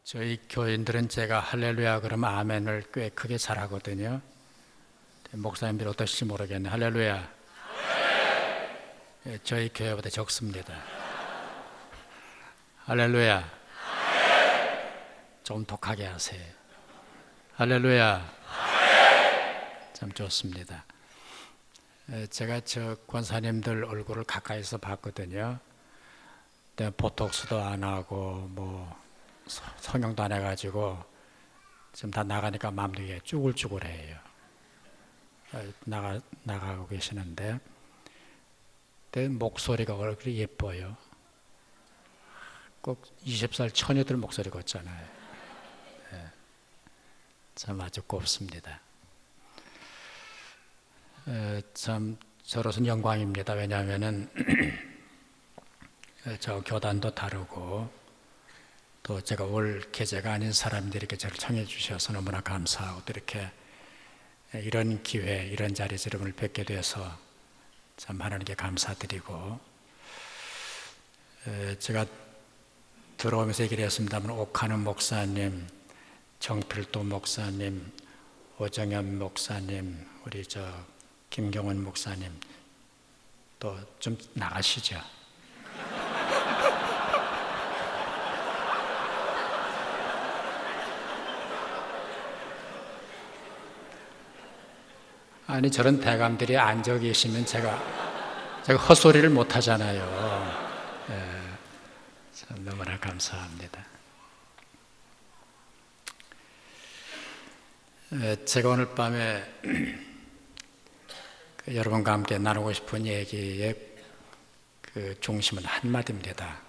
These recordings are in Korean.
저희 교인들은 제가 할렐루야 그러면 아멘을 꽤 크게 잘하거든요. 목사님들 어떠실지 모르겠네. 할렐루야. 예, 저희 교회보다 적습니다. 할렐루야. 좀 독하게 하세요. 할렐루야. 참 좋습니다. 제가 저 권사님들 얼굴을 가까이서 봤거든요. 보톡스도 안 하고 성형도 안 해가지고 지금 다 나가니까 마음도 쭈글쭈글해요. 나가고 계시는데 목소리가 그렇게 예뻐요. 꼭 20살 처녀들 목소리 같잖아요. 참 아주 곱습니다. 참 저로서는 영광입니다. 왜냐하면은 저 교단도 다르고 또 제가 올 계제가 아닌 사람들이 이렇게 저를 청해 주셔서 너무나 감사하고 또 이렇게 이런 기회, 이런 자리에서 여러분을 뵙게 돼서 참 하나님께 감사드리고, 제가 들어오면서 얘기를 했습니다만 옥하는 목사님, 정필도 목사님, 오정현 목사님, 우리 김경원 목사님 또 좀 나가시죠. 아니 저런 대감들이 앉아 계시면 제가 헛소리를 못 하잖아요. 참 너무나 감사합니다. 제가 오늘 밤에 여러분과 함께 나누고 싶은 얘기의 그 중심은 한마디입니다.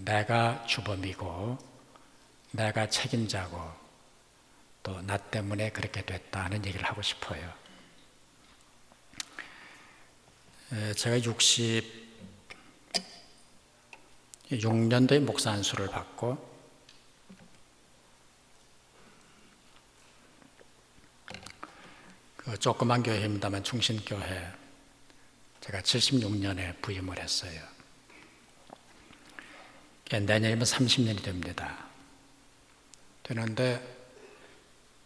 내가 주범이고 내가 책임자고 또 나 때문에 그렇게 됐다는 얘기를 하고 싶어요. 제가 66년도에 목사 안수를 받고 그 조그만 교회입니다만 충신교회 제가 76년에 부임을 했어요. 내년이면 30년이 됩니다. 되는데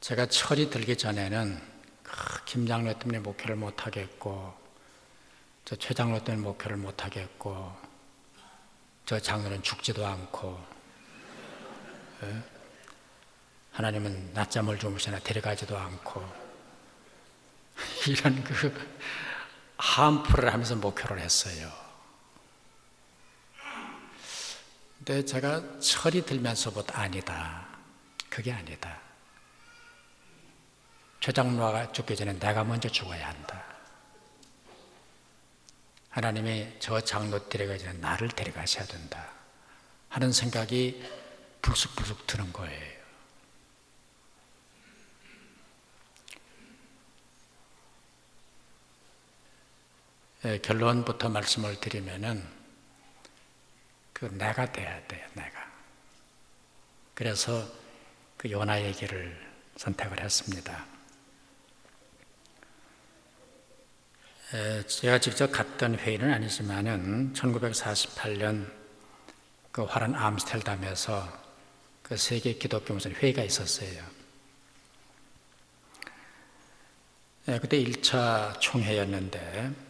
제가 철이 들기 전에는 김 장로 때문에 목회를 못하겠고 저 최 장로 때문에 목회를 못하겠고 저 장로는 죽지도 않고 하나님은 낮잠을 주무시나 데려가지도 않고 이런 함프를 하면서 목회를 했어요. 근데 제가 철이 들면서부터 아니다. 그게 아니다. 최 장로가 죽기 전에 내가 먼저 죽어야 한다. 하나님이 저 장로 데려가기 전에 나를 데려가셔야 된다 하는 생각이 불쑥불쑥 드는 거예요. 결론부터 말씀을 드리면은 내가 돼야 돼요. 내가. 그래서 요나 얘기를 선택을 했습니다. 제가 직접 갔던 회의는 아니지만은 1948년 화란 암스테르담에서 세계 기독교 무슨 회의가 있었어요. 그때 1차 총회였는데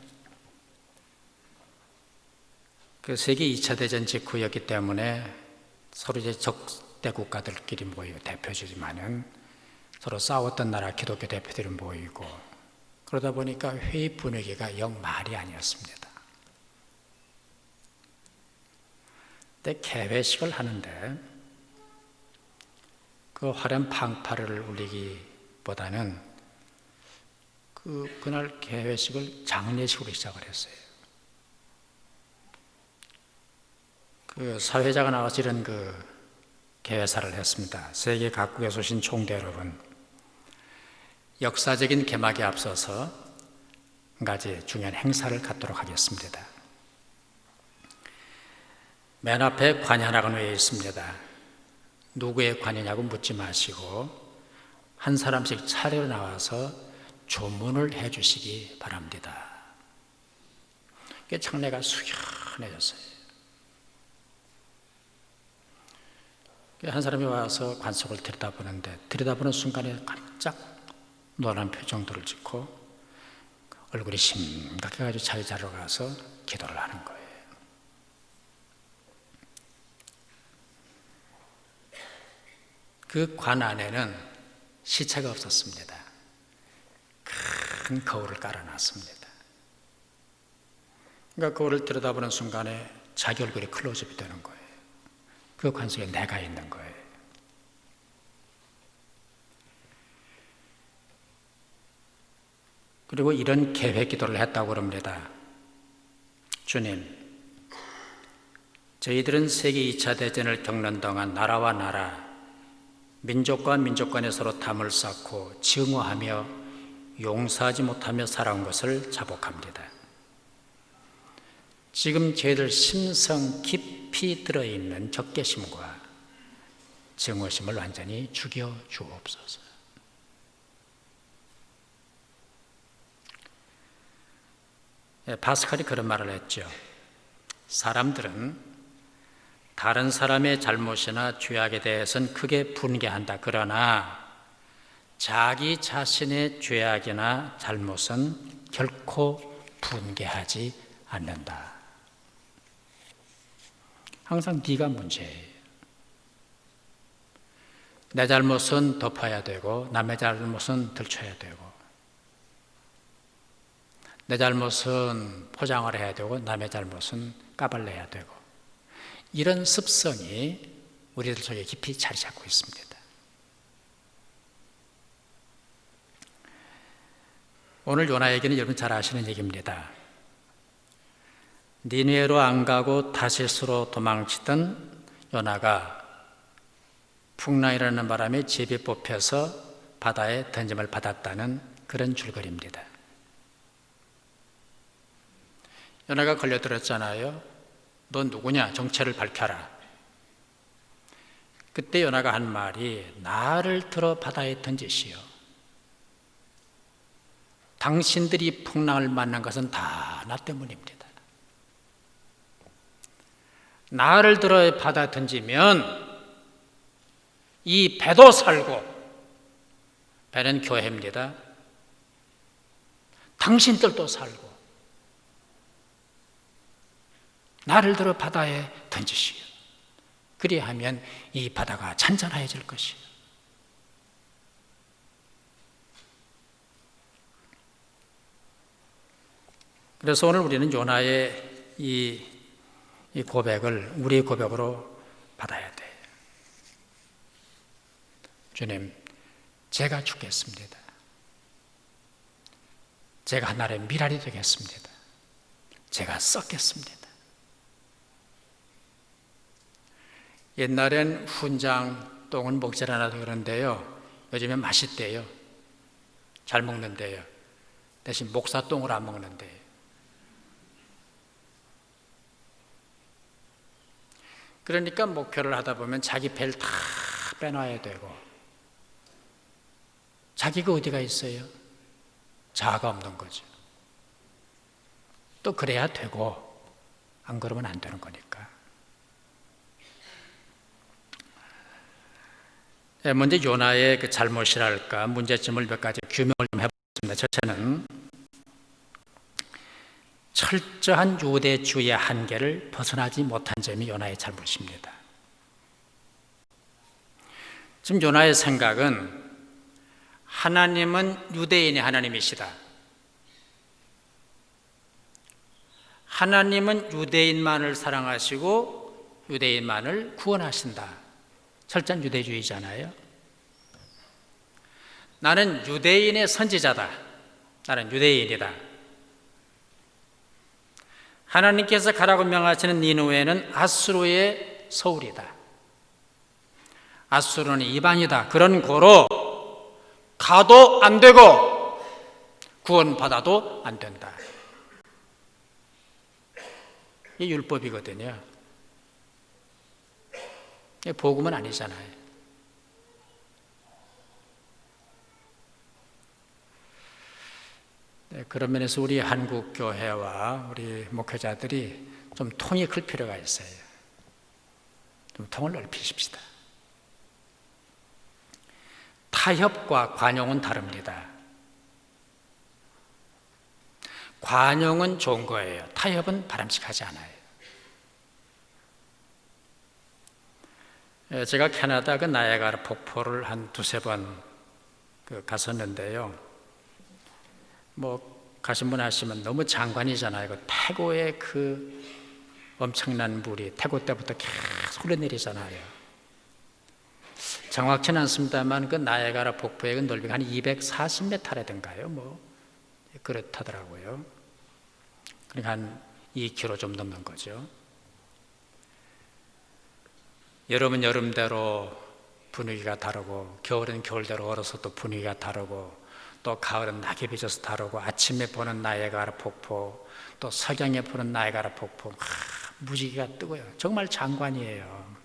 세계 2차 대전 직후였기 때문에 서로 이제 적대 국가들끼리 모이고 대표지만은 서로 싸웠던 나라 기독교 대표들이 모이고 그러다 보니까 회의 분위기가 영 말이 아니었습니다. 근데 개회식을 하는데 화려한 팡파를 울리기보다는 그날 개회식을 장례식으로 시작을 했어요. 사회자가 나와서 이런 개회사를 했습니다. 세계 각국에서 오신 총대 여러분, 역사적인 개막에 앞서서 한 가지 중요한 행사를 갖도록 하겠습니다. 맨 앞에 관현악가 놓여 있습니다. 누구의 관이냐고 묻지 마시고 한 사람씩 차례로 나와서 조문을 해 주시기 바랍니다. 장례가 숙연해졌어요. 한 사람이 와서 관속을 들여다보는 순간에 깜짝 놀란 표정들을 짓고 얼굴이 심각해가지고 자기 자리로 가서 기도를 하는 거예요. 그 관 안에는 시체가 없었습니다. 큰 거울을 깔아놨습니다. 그러니까 거울을 들여다보는 순간에 자기 얼굴이 클로즈업이 되는 거예요. 그 관 속에 내가 있는 거예요. 그리고 이런 계획 기도를 했다고 그럽니다. 주님, 저희들은 세계 2차 대전을 겪는 동안 나라와 나라, 민족과 민족 간에 서로 담을 쌓고 증오하며 용서하지 못하며 살아온 것을 자복합니다. 지금 저희들 심성 깊이 들어있는 적개심과 증오심을 완전히 죽여 주옵소서. 파스칼이 그런 말을 했죠. 사람들은 다른 사람의 잘못이나 죄악에 대해서는 크게 분개한다. 그러나 자기 자신의 죄악이나 잘못은 결코 분개하지 않는다. 항상 네가 문제예요. 내 잘못은 덮어야 되고 남의 잘못은 들춰야 되고 내 잘못은 포장을 해야 되고 남의 잘못은 까발려야 되고 이런 습성이 우리들 속에 깊이 자리 잡고 있습니다. 오늘 요나 얘기는 여러분 잘 아시는 얘기입니다. 니느웨로 안 가고 다시스로 도망치던 요나가 풍랑이라는 바람에 제비 뽑혀서 바다에 던짐을 받았다는 그런 줄거리입니다. 요나가 걸려들었잖아요. 너 누구냐? 정체를 밝혀라. 그때 요나가 한 말이 나를 들어 바다에 던지시오. 당신들이 풍랑을 만난 것은 다 나 때문입니다. 나를 들어 바다에 던지면 이 배도 살고, 배는 교회입니다. 당신들도 살고, 나를 들어 바다에 던지시오. 그리하면 이 바다가 잔잔해질 것이요. 그래서 오늘 우리는 요나의 이 고백을 우리의 고백으로 받아야 돼요. 주님, 제가 죽겠습니다. 제가 하나의 미랄이 되겠습니다. 제가 썩겠습니다. 옛날엔 훈장 똥은 먹질 않아도 그런데요, 요즘엔 맛있대요. 잘 먹는데요. 대신 목사 똥을 안 먹는데요. 그러니까 목표를 하다 보면 자기 배를 다 빼놔야 되고, 자기가 어디가 있어요? 자아가 없는 거죠. 또 그래야 되고, 안 그러면 안 되는 거니까. 먼저 요나의 그 잘못이랄까 문제점을 몇 가지 규명을 좀 해보겠습니다. 첫째는 철저한 유대주의의 한계를 벗어나지 못한 점이 요나의 잘못입니다. 지금 요나의 생각은 하나님은 유대인의 하나님이시다. 하나님은 유대인만을 사랑하시고 유대인만을 구원하신다. 철저한 유대주의잖아요. 나는 유대인의 선지자다. 나는 유대인이다. 하나님께서 가라고 명하시는 니느웨는 아수르의 서울이다. 아수르는 이방이다. 그런 고로 가도 안 되고 구원받아도 안 된다. 이게 율법이거든요. 이게 복음은 아니잖아요. 네, 그런 면에서 우리 한국 교회와 우리 목회자들이 좀 통이 클 필요가 있어요. 좀 통을 넓히십시다. 타협과 관용은 다릅니다. 관용은 좋은 거예요. 타협은 바람직하지 않아요. 제가 캐나다 그 나이아가라 폭포를 한 두세 번 갔었는데요. 가신 분 아시면 너무 장관이잖아요. 그 태고의 그 엄청난 물이 태고 때부터 계속 흘러내리잖아요. 정확치는 않습니다만 그 나이아가라 폭포의 그 넓이가 한 240m라든가요. 그렇다더라고요. 그러니까 한 2km 좀 넘는 거죠. 여름은 여름대로 분위기가 다르고, 겨울은 겨울대로 얼어서 또 분위기가 다르고, 또 가을은 낙엽이 져서 다르고, 아침에 보는 나이아가라 폭포, 또 석양에 보는 나이아가라 폭포, 무지개가 뜨고요. 정말 장관이에요.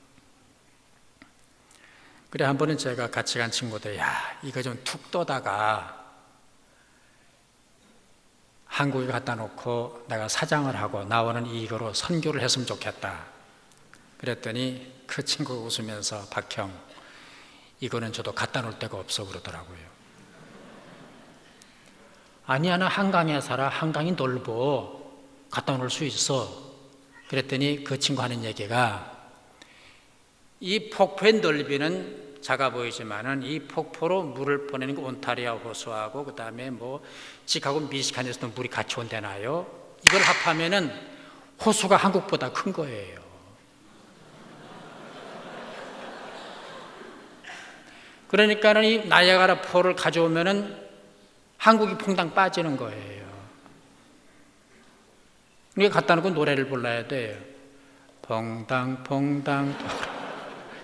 그래 한 번은 제가 같이 간 친구들, 이거 좀 툭 떠다가 한국에 갖다 놓고 내가 사장을 하고 나오는 이거로 선교를 했으면 좋겠다. 그랬더니 그 친구가 웃으면서 박형, 이거는 저도 갖다 놓을 데가 없어 그러더라고요. 아니야, 나 한강에 살아. 한강이 넓어. 갖다 놓을 수 있어. 그랬더니 그 친구 하는 얘기가, 이 폭포의 넓이는 작아 보이지만은 이 폭포로 물을 보내는 그 온타리오 호수하고 그 다음에 시카고 미시간에서도 물이 같이 온대나요? 이걸 합하면은 호수가 한국보다 큰 거예요. 그러니까는 이 나이아가라 포를 가져오면은 한국이 퐁당 빠지는 거예요. 그러니까 갖다 놓고 노래를 불러야 돼요. 퐁당 퐁당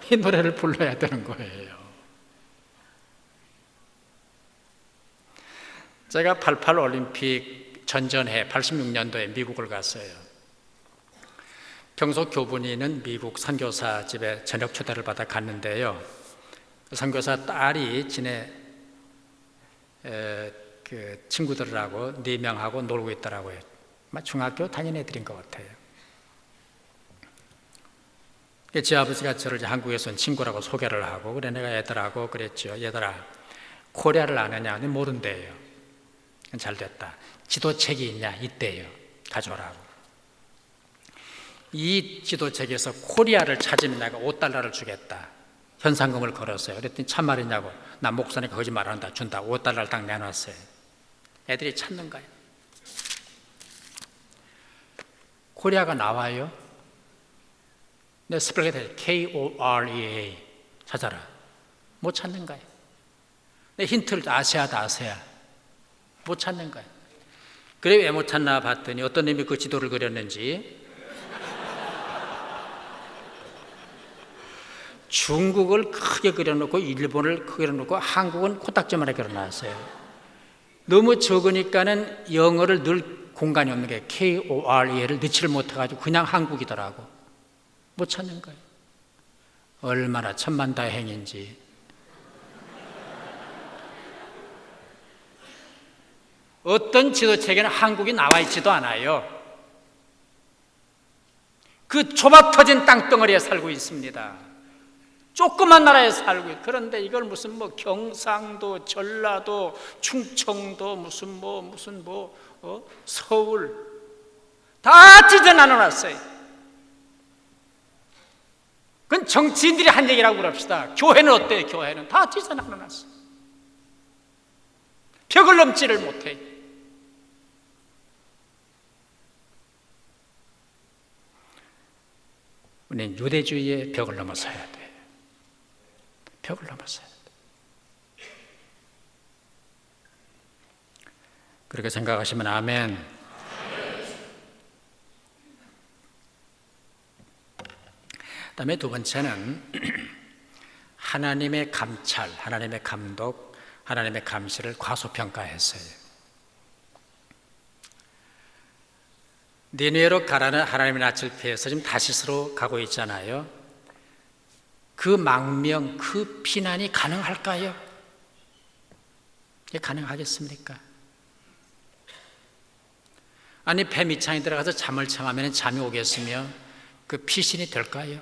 이 노래를 불러야 되는 거예요. 제가 88 올림픽 전전해 86년도에 미국을 갔어요. 평소 교분이는 미국 선교사 집에 저녁 초대를 받아 갔는데요. 그 선교사 딸이 지네 그 친구들하고 4명하고 놀고 있더라고요. 중학교 다니는 애들인 것 같아요. 제 아버지가 저를 한국에서 온 친구라고 소개를 하고, 그래 내가 애들하고 그랬죠. 얘들아, 코리아를 아느냐? 모른대요. 잘 됐다. 지도책이 있냐? 있대요. 가져오라고. 이 지도책에서 코리아를 찾으면 내가 $5 주겠다. 현상금을 걸었어요. 그랬더니 참말이냐고. 나 목사니까 거짓말 안 한다. 준다. $5를 딱 내놨어요. 애들이 찾는 거예요. 코리아가 나와요. 내 스펠링이 돼. Korea 찾아라. 못 찾는 거예요. 내 힌트를 아세아다. 아세아 못 찾는 거예요. 그래 왜 못 찾나 봤더니 어떤 놈이 그 지도를 그렸는지 중국을 크게 그려놓고 일본을 크게 그려놓고 한국은 코딱지만하게 그려놨어요. 너무 적으니까는 영어를 넣을 공간이 없는 게 Korea를 넣지를 못해가지고 그냥 한국이더라고. 못 찾는 거예요. 얼마나 천만다행인지. 어떤 지도책에는 한국이 나와 있지도 않아요. 그 좁아 터진 땅덩어리에 살고 있습니다. 조그만 나라에 살고 있어요. 그런데 이걸 무슨 경상도, 전라도, 충청도, 서울 다 찢어 나눠놨어요. 그건 정치인들이 한 얘기라고 그럽시다. 교회는 어때요? 교회는 다 찢어 나눠놨어. 벽을 넘지를 못해. 우리는 유대주의의 벽을 넘어서야 돼. 벽을 넘어서야 돼. 그렇게 생각하시면 아멘. 그다음에 두 번째는 하나님의 감찰, 하나님의 감독, 하나님의 감시를 과소평가했어요. 니느웨로 가라는 하나님의 낯을 피해서 지금 다시스로 가고 있잖아요. 그 망명, 그 피난이 가능할까요? 이게 가능하겠습니까? 아니 배 밑창에 들어가서 잠을 청하면 잠이 오겠으며 그 피신이 될까요?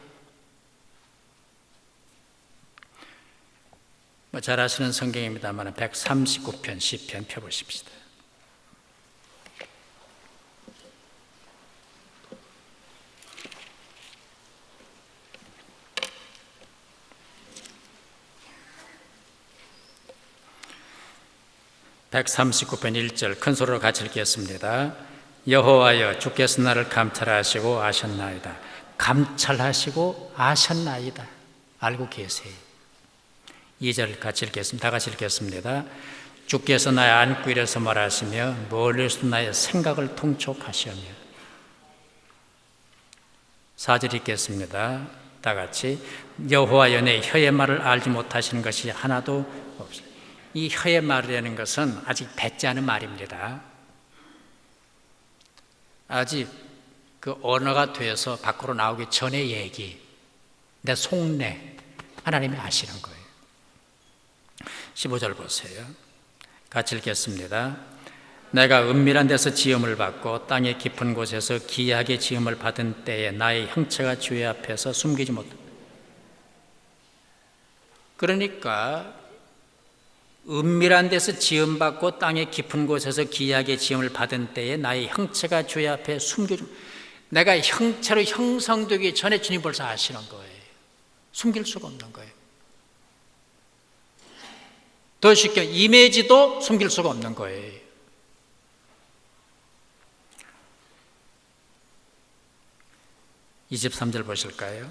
잘 아시는 성경입니다만 139편 시편 펴보십시다. (139편) 1절 큰 소리로 같이 읽겠습니다. 여호와여, 주께서 나를 감찰하시고 아셨나이다. 감찰하시고 아셨나이다. 알고 계세요. 2절 같이 읽겠습니다. 다 같이 읽겠습니다. 주께서 나의 안고 일어서 말하시며 멀리서 나의 생각을 통촉하시며. 4절 읽겠습니다. 다 같이 여호와여, 내 혀의 말을 알지 못하시는 것이 하나도 없어요. 이 혀의 말이라는 것은 아직 뱉지 않은 말입니다. 아직 그 언어가 되어서 밖으로 나오기 전의 얘기, 내 속내, 하나님이 아시는 거예요. 15절 보세요. 같이 읽겠습니다. 내가 은밀한 데서 지음을 받고 땅의 깊은 곳에서 기이하게 지음을 받은 때에 나의 형체가 주의 앞에서 숨기지 못한다. 그러니까 은밀한 데서 지음받고 땅의 깊은 곳에서 기이하게 지음을 받은 때에 나의 형체가 주의 앞에 숨겨져. 내가 형체로 형성되기 전에 주님 벌써 아시는 거예요. 숨길 수가 없는 거예요. 더 쉽게 이미지도 숨길 수가 없는 거예요. (23절) 보실까요?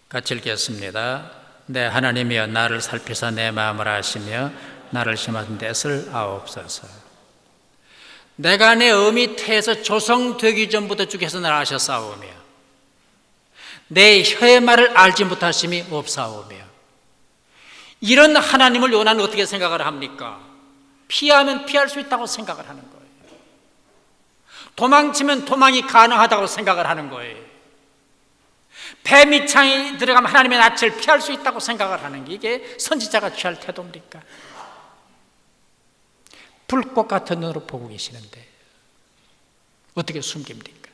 같이 읽겠습니다. 내 하나님이여, 나를 살피사 내 마음을 아시며 나를 심하신 데를 아옵소서. 내가 내 어미 태에서 조성되기 전부터 주께서 나를 아셨사오며 내 혀의 말을 알지 못하심이 없사오며. 이런 하나님을 요나는 어떻게 생각을 합니까? 피하면 피할 수 있다고 생각을 하는 거예요. 도망치면 도망이 가능하다고 생각을 하는 거예요. 배 밑창에 들어가면 하나님의 낯을 피할 수 있다고 생각을 하는 게 이게 선지자가 취할 태도입니까? 불꽃 같은 눈으로 보고 계시는데 어떻게 숨깁니까?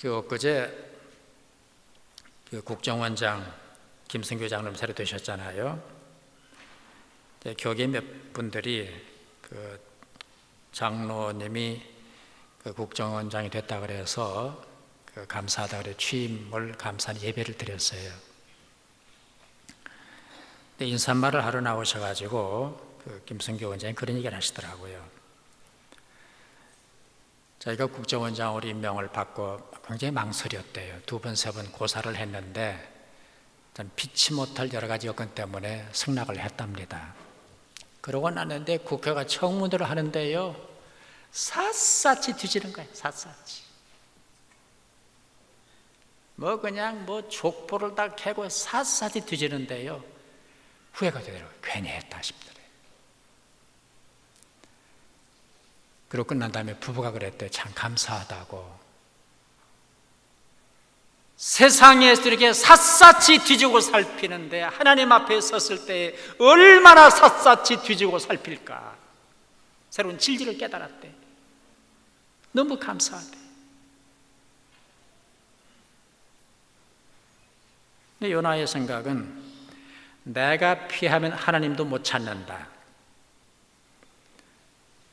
엊그제 국정원장 김승교 장로님 새로 되셨잖아요. 교계 몇 분들이 장로님이 국정원장이 됐다 그래서 감사하다 그래 취임을 감사하는 예배를 드렸어요. 근데 인사말을 하러 나오셔가지고 김승교 원장이 그런 얘기를 하시더라고요. 자기가 국정원장으로 임명을 받고 굉장히 망설였대요. 2번, 3번 고사를 했는데 피치 못할 여러 가지 여건 때문에 승낙을 했답니다. 그러고 났는데 국회가 청문회를 하는데요, 샅샅이 뒤지는 거예요. 샅샅이. 그냥 족보를 다 캐고 샅샅이 뒤지는데요, 후회가 되더라고요. 괜히 했다 싶더래요. 그리고 끝난 다음에 부부가 그랬대요. 참 감사하다고. 세상에서 이렇게 샅샅이 뒤지고 살피는데 하나님 앞에 섰을 때 얼마나 샅샅이 뒤지고 살필까. 새로운 진리를 깨달았대. 너무 감사하대. 근데 요나의 생각은 내가 피하면 하나님도 못 찾는다.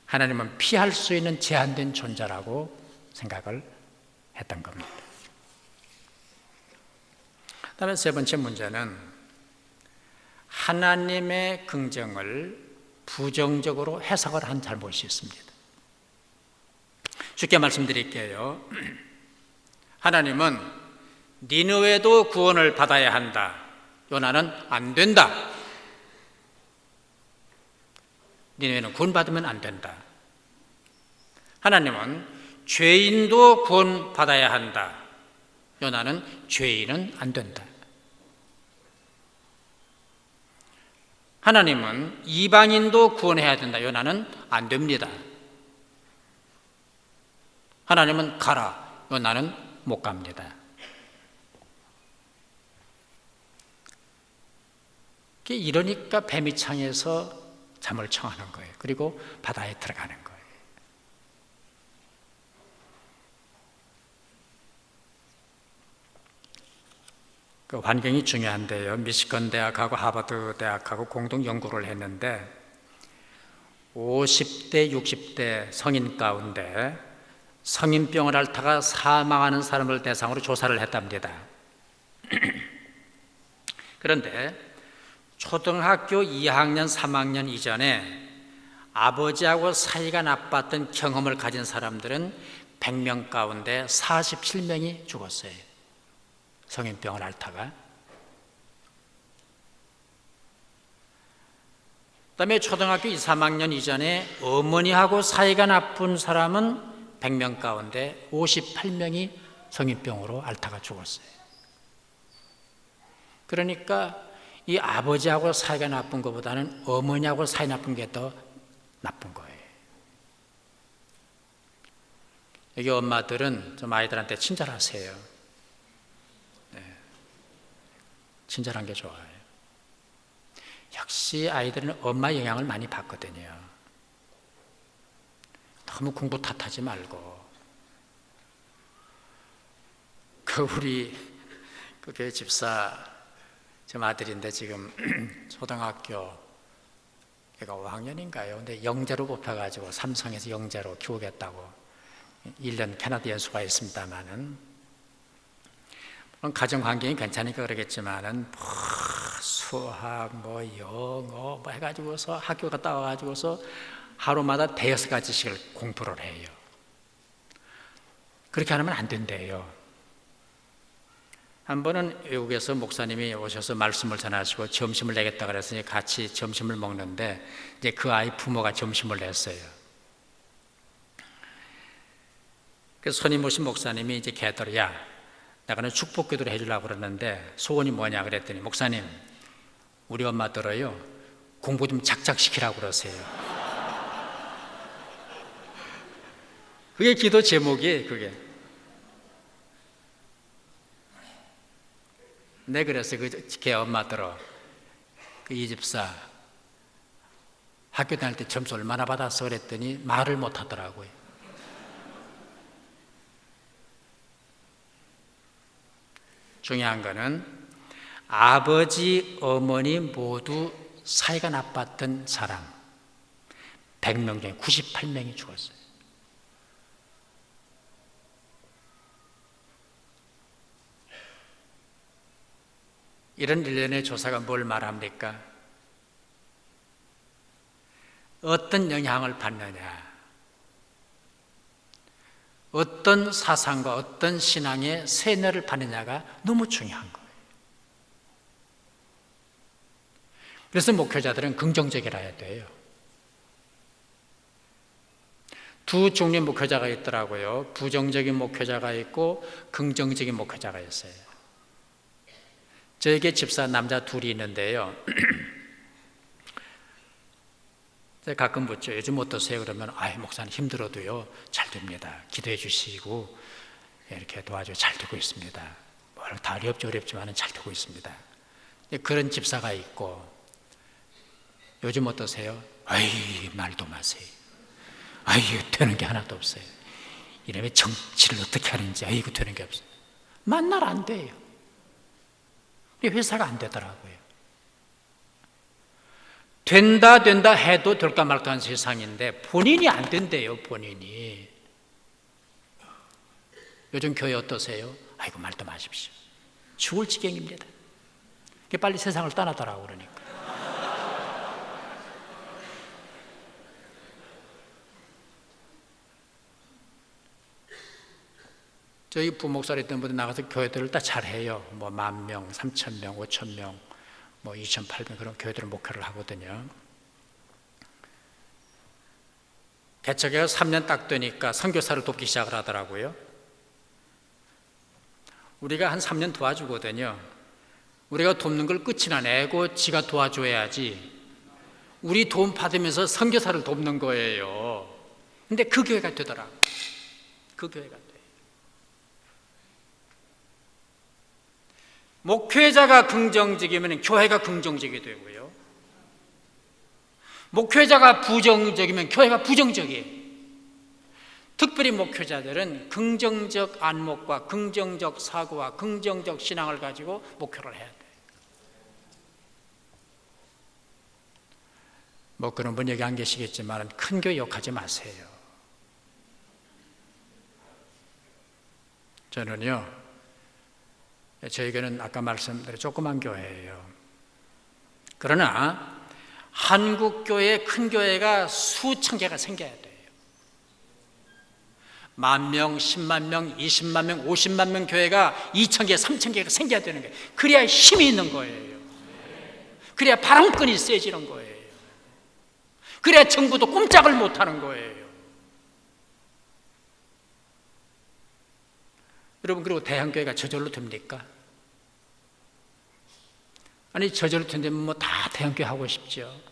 하나님은 피할 수 있는 제한된 존재라고 생각을 했던 겁니다. 그다음에 세 번째 문제는 하나님의 긍정을 부정적으로 해석을 한 잘못이 있습니다. 쉽게 말씀드릴게요. 하나님은 니느웨도 구원을 받아야 한다. 요나는 안 된다. 니느웨는 구원받으면 안 된다. 하나님은 죄인도 구원받아야 한다. 요나는 죄인은 안 된다. 하나님은 이방인도 구원해야 된다. 요나는 안 됩니다. 하나님은 가라. 요나는 못 갑니다. 이러니까 뱀이창에서 잠을 청하는 거예요. 그리고 바다에 들어가는 거예요. 그 환경이 중요한데요. 미시건 대학하고 하버드 대학하고 공동 연구를 했는데 50대, 60대 성인 가운데 성인병을 앓다가 사망하는 사람을 대상으로 조사를 했답니다. 그런데 초등학교 2학년, 3학년 이전에 아버지하고 사이가 나빴던 경험을 가진 사람들은 100명 가운데 47명이 죽었어요. 성인병을 앓다가. 그다음에 초등학교 2, 3학년 이전에 어머니하고 사이가 나쁜 사람은 100명 가운데 58명이 성인병으로 앓다가 죽었어요. 그러니까 이 아버지하고 사이가 나쁜 것보다는 어머니하고 사이 나쁜 게 더 나쁜 거예요. 여기 엄마들은 좀 아이들한테 친절하세요. 네. 친절한 게 좋아요. 역시 아이들은 엄마 영향을 많이 받거든요. 너무 공부 탓하지 말고. 우리 그 교회 집사 저 아들인데 지금 초등학교 걔가 5학년인가요? 근데 영재로 뽑혀가지고 삼성에서 영재로 키우겠다고 1년 캐나다 연수가 있습니다만은 가정 환경이 괜찮으니까 그러겠지만은 수학, 영어 해가지고서 학교 갔다 와가지고서 하루마다 5가지씩을 공부를 해요. 그렇게 하면 안 된대요. 한 번은 외국에서 목사님이 오셔서 말씀을 전하시고 점심을 내겠다 그래서 같이 점심을 먹는데 이제 그 아이 부모가 점심을 냈어요. 그래서 손님 오신 목사님이 이제 걔들, 야, 내가는 축복 기도를 해주려고 그러는데 소원이 뭐냐 그랬더니 목사님, 우리 엄마들어요 공부 좀 작작시키라고 그러세요. 그게 기도 제목이에요. 그게. 네, 그래서 걔 엄마들어 이 집사 학교 다닐 때 점수 얼마나 받았어 그랬더니 말을 못 하더라고요. 중요한 거는 아버지, 어머니 모두 사이가 나빴던 사람 100명 중에 98명이 죽었어요. 이런 일련의 조사가 뭘 말합니까? 어떤 영향을 받느냐, 어떤 사상과 어떤 신앙의 세뇌를 받느냐가 너무 중요한 거예요. 그래서 목회자들은 긍정적이라 해야 돼요. 두 종류의 목회자가 있더라고요. 부정적인 목회자가 있고 긍정적인 목회자가 있어요. 저에게 집사 남자 둘이 있는데요. 가끔 묻죠. 요즘 어떠세요? 그러면 목사님 힘들어도요 잘 됩니다. 기도해 주시고 이렇게 도와줘 잘 되고 있습니다. 다 어렵지만은 잘 되고 있습니다. 그런 집사가 있고 요즘 어떠세요? 말도 마세요. 되는 게 하나도 없어요. 이러면 정치를 어떻게 하는지 되는 게 없어요. 만날 안 돼요. 회사가 안 되더라고요. 된다 해도 될까 말까 한 세상인데 본인이 안 된대요. 본인이. 요즘 교회 어떠세요? 말도 마십시오. 죽을 지경입니다. 빨리 세상을 떠나더라고 그러니까. 저희 부목사리 때문에 나가서 교회들을 다 잘해요. 10,000명, 3,000명, 5,000명, 2,800 그런 교회들을 목회를 하거든요. 개척해가 3년 딱 되니까 선교사를 돕기 시작을 하더라고요. 우리가 한 3년 도와주거든요. 우리가 돕는 걸 끝이나 내고 지가 도와줘야지. 우리 도움 받으면서 선교사를 돕는 거예요. 근데 그 교회가 되더라고요. 그 교회가 돼요. 목회자가 긍정적이면 교회가 긍정적이 되고요. 목회자가 부정적이면 교회가 부정적이에요. 특별히 목회자들은 긍정적 안목과 긍정적 사고와 긍정적 신앙을 가지고 목회를 해야 돼요. 뭐 그런 분 여기 안 계시겠지만 큰 교회 욕하지 마세요. 저는요, 저희 교회는 아까 말씀드린 조그만 교회예요. 그러나 한국 교회 큰 교회가 수천 개가 생겨야 돼요. 10,000명, 10만 명, 20만 명, 50만 명 교회가 2,000개, 3,000개가 생겨야 되는 거예요. 그래야 힘이 있는 거예요. 그래야 발언권이 세지는 거예요. 그래야 정부도 꼼짝을 못하는 거예요. 여러분, 그리고 대형교회가 저절로 됩니까? 아니, 저절로 된다면 뭐 다 대형교회 하고 싶죠.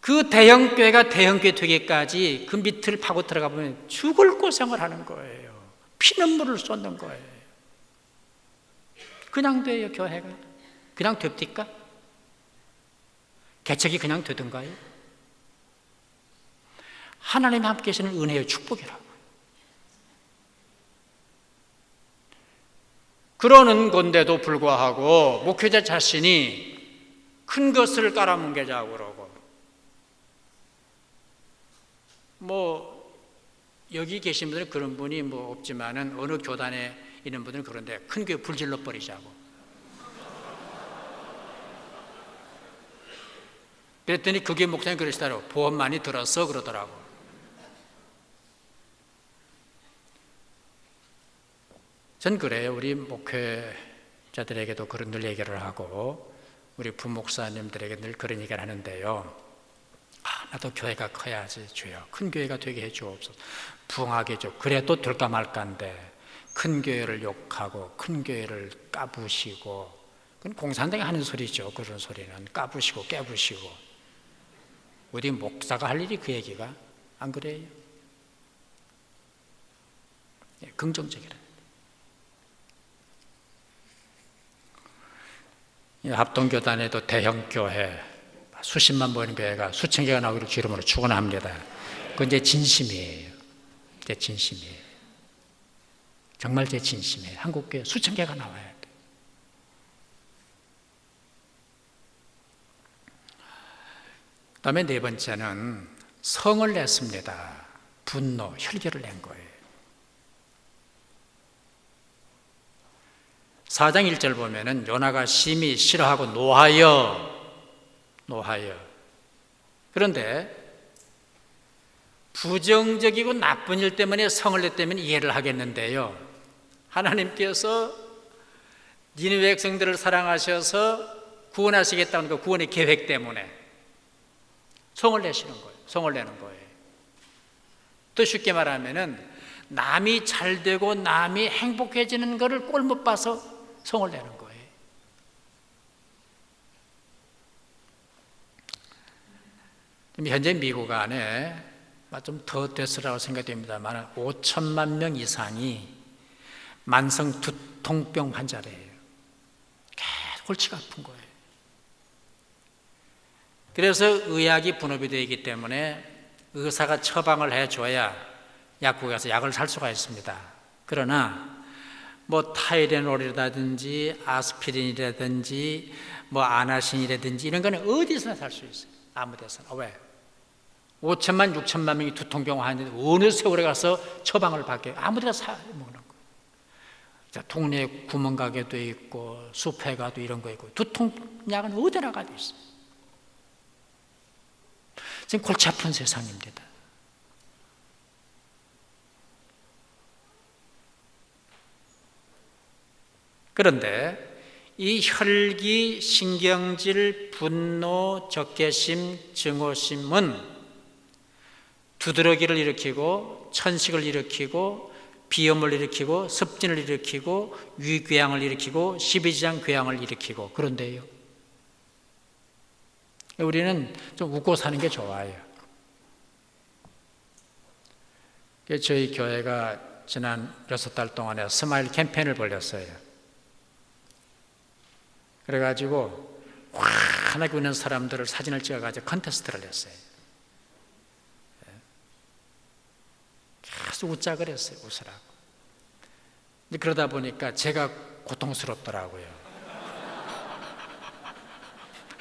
그 대형교회가 대형교회 되기까지 그 밑을 파고 들어가 보면 죽을 고생을 하는 거예요. 피눈물을 쏟는 거예요. 그냥 돼요, 교회가? 그냥 됩니까? 개척이 그냥 되던가요? 하나님이 함께 계시는 은혜의 축복이라고. 그러는 건데도 불구하고 목회자 자신이 큰 것을 깔아뭉개자고 그러고, 뭐 여기 계신 분들은 그런 분이 뭐 없지만은 어느 교단에 있는 분들은 그런데 큰 교회 불질러 버리자고. 그랬더니 그게 목사님 그러시더라고. 보험 많이 들었어 그러더라고. 전 그래요. 우리 목회자들에게도 그런 늘 얘기를 하고 우리 부목사님들에게 늘 그런 얘기를 하는데요. 나도 교회가 커야지 주여. 큰 교회가 되게 해 주옵소서. 부흥하게 해줘. 그래 또 될까 말까인데 큰 교회를 욕하고 큰 교회를 까부시고, 그건 공산당이 하는 소리죠. 그런 소리는 까부시고 깨부시고. 어디 목사가 할 일이 그 얘기가 안 그래요? 긍정적이라. 합동교단에도 대형교회 수십만 모이는 교회가 수천 개가 나오기를 주름으로 축원합니다. 그건 이제 진심이에요. 제 진심이에요. 정말 제 진심이에요. 한국교회 수천 개가 나와야 돼. 그 다음에 네 번째는 성을 냈습니다. 분노, 혈기를 낸 거예요. 4장 1절 보면은 요나가 심히 싫어하고 노하여. 그런데 부정적이고 나쁜 일 때문에 성을 냈다면 이해를 하겠는데요. 하나님께서 니느웨 백성들을 사랑하셔서 구원하시겠다는 그 구원의 계획 때문에 성을 내시는 거예요. 성을 내는 거예요. 더 쉽게 말하면은 남이 잘 되고 남이 행복해지는 것을 꼴 못 봐서 성을 내는 거예요. 현재 미국 안에 좀 더 됐으라고 생각됩니다만 5천만 명 이상이 만성 두통병 환자래요. 계속 골치가 아픈 거예요. 그래서 의학이 분업이 되어 있기 때문에 의사가 처방을 해줘야 약국에 가서 약을 살 수가 있습니다. 그러나 뭐 타이레놀이라든지 아스피린이라든지 뭐 아나신이라든지 이런 거는 어디서나 살 수 있어요. 아무 데서나. 왜? 5천만 6천만 명이 두통병 환자인데 어느 세월에 가서 처방을 받게 아무 데나 사 먹는 거예요. 동네에 구멍가게도 있고 숲에 가도 이런 거 있고 두통약은 어디나 가도 있어요. 지금 골치 아픈 세상입니다. 그런데 이 혈기, 신경질, 분노, 적개심, 증오심은 두드러기를 일으키고 천식을 일으키고 비염을 일으키고 습진을 일으키고 위궤양을 일으키고 십이지장 궤양을 일으키고. 그런데요, 우리는 좀 웃고 사는 게 좋아요. 저희 교회가 지난 6달 동안에 스마일 캠페인을 벌였어요. 그래가지고 환하게 웃는 사람들을 사진을 찍어가지고 컨테스트를 했어요. 계속 웃자 그랬어요. 웃으라고. 근데 그러다 보니까 제가 고통스럽더라고요.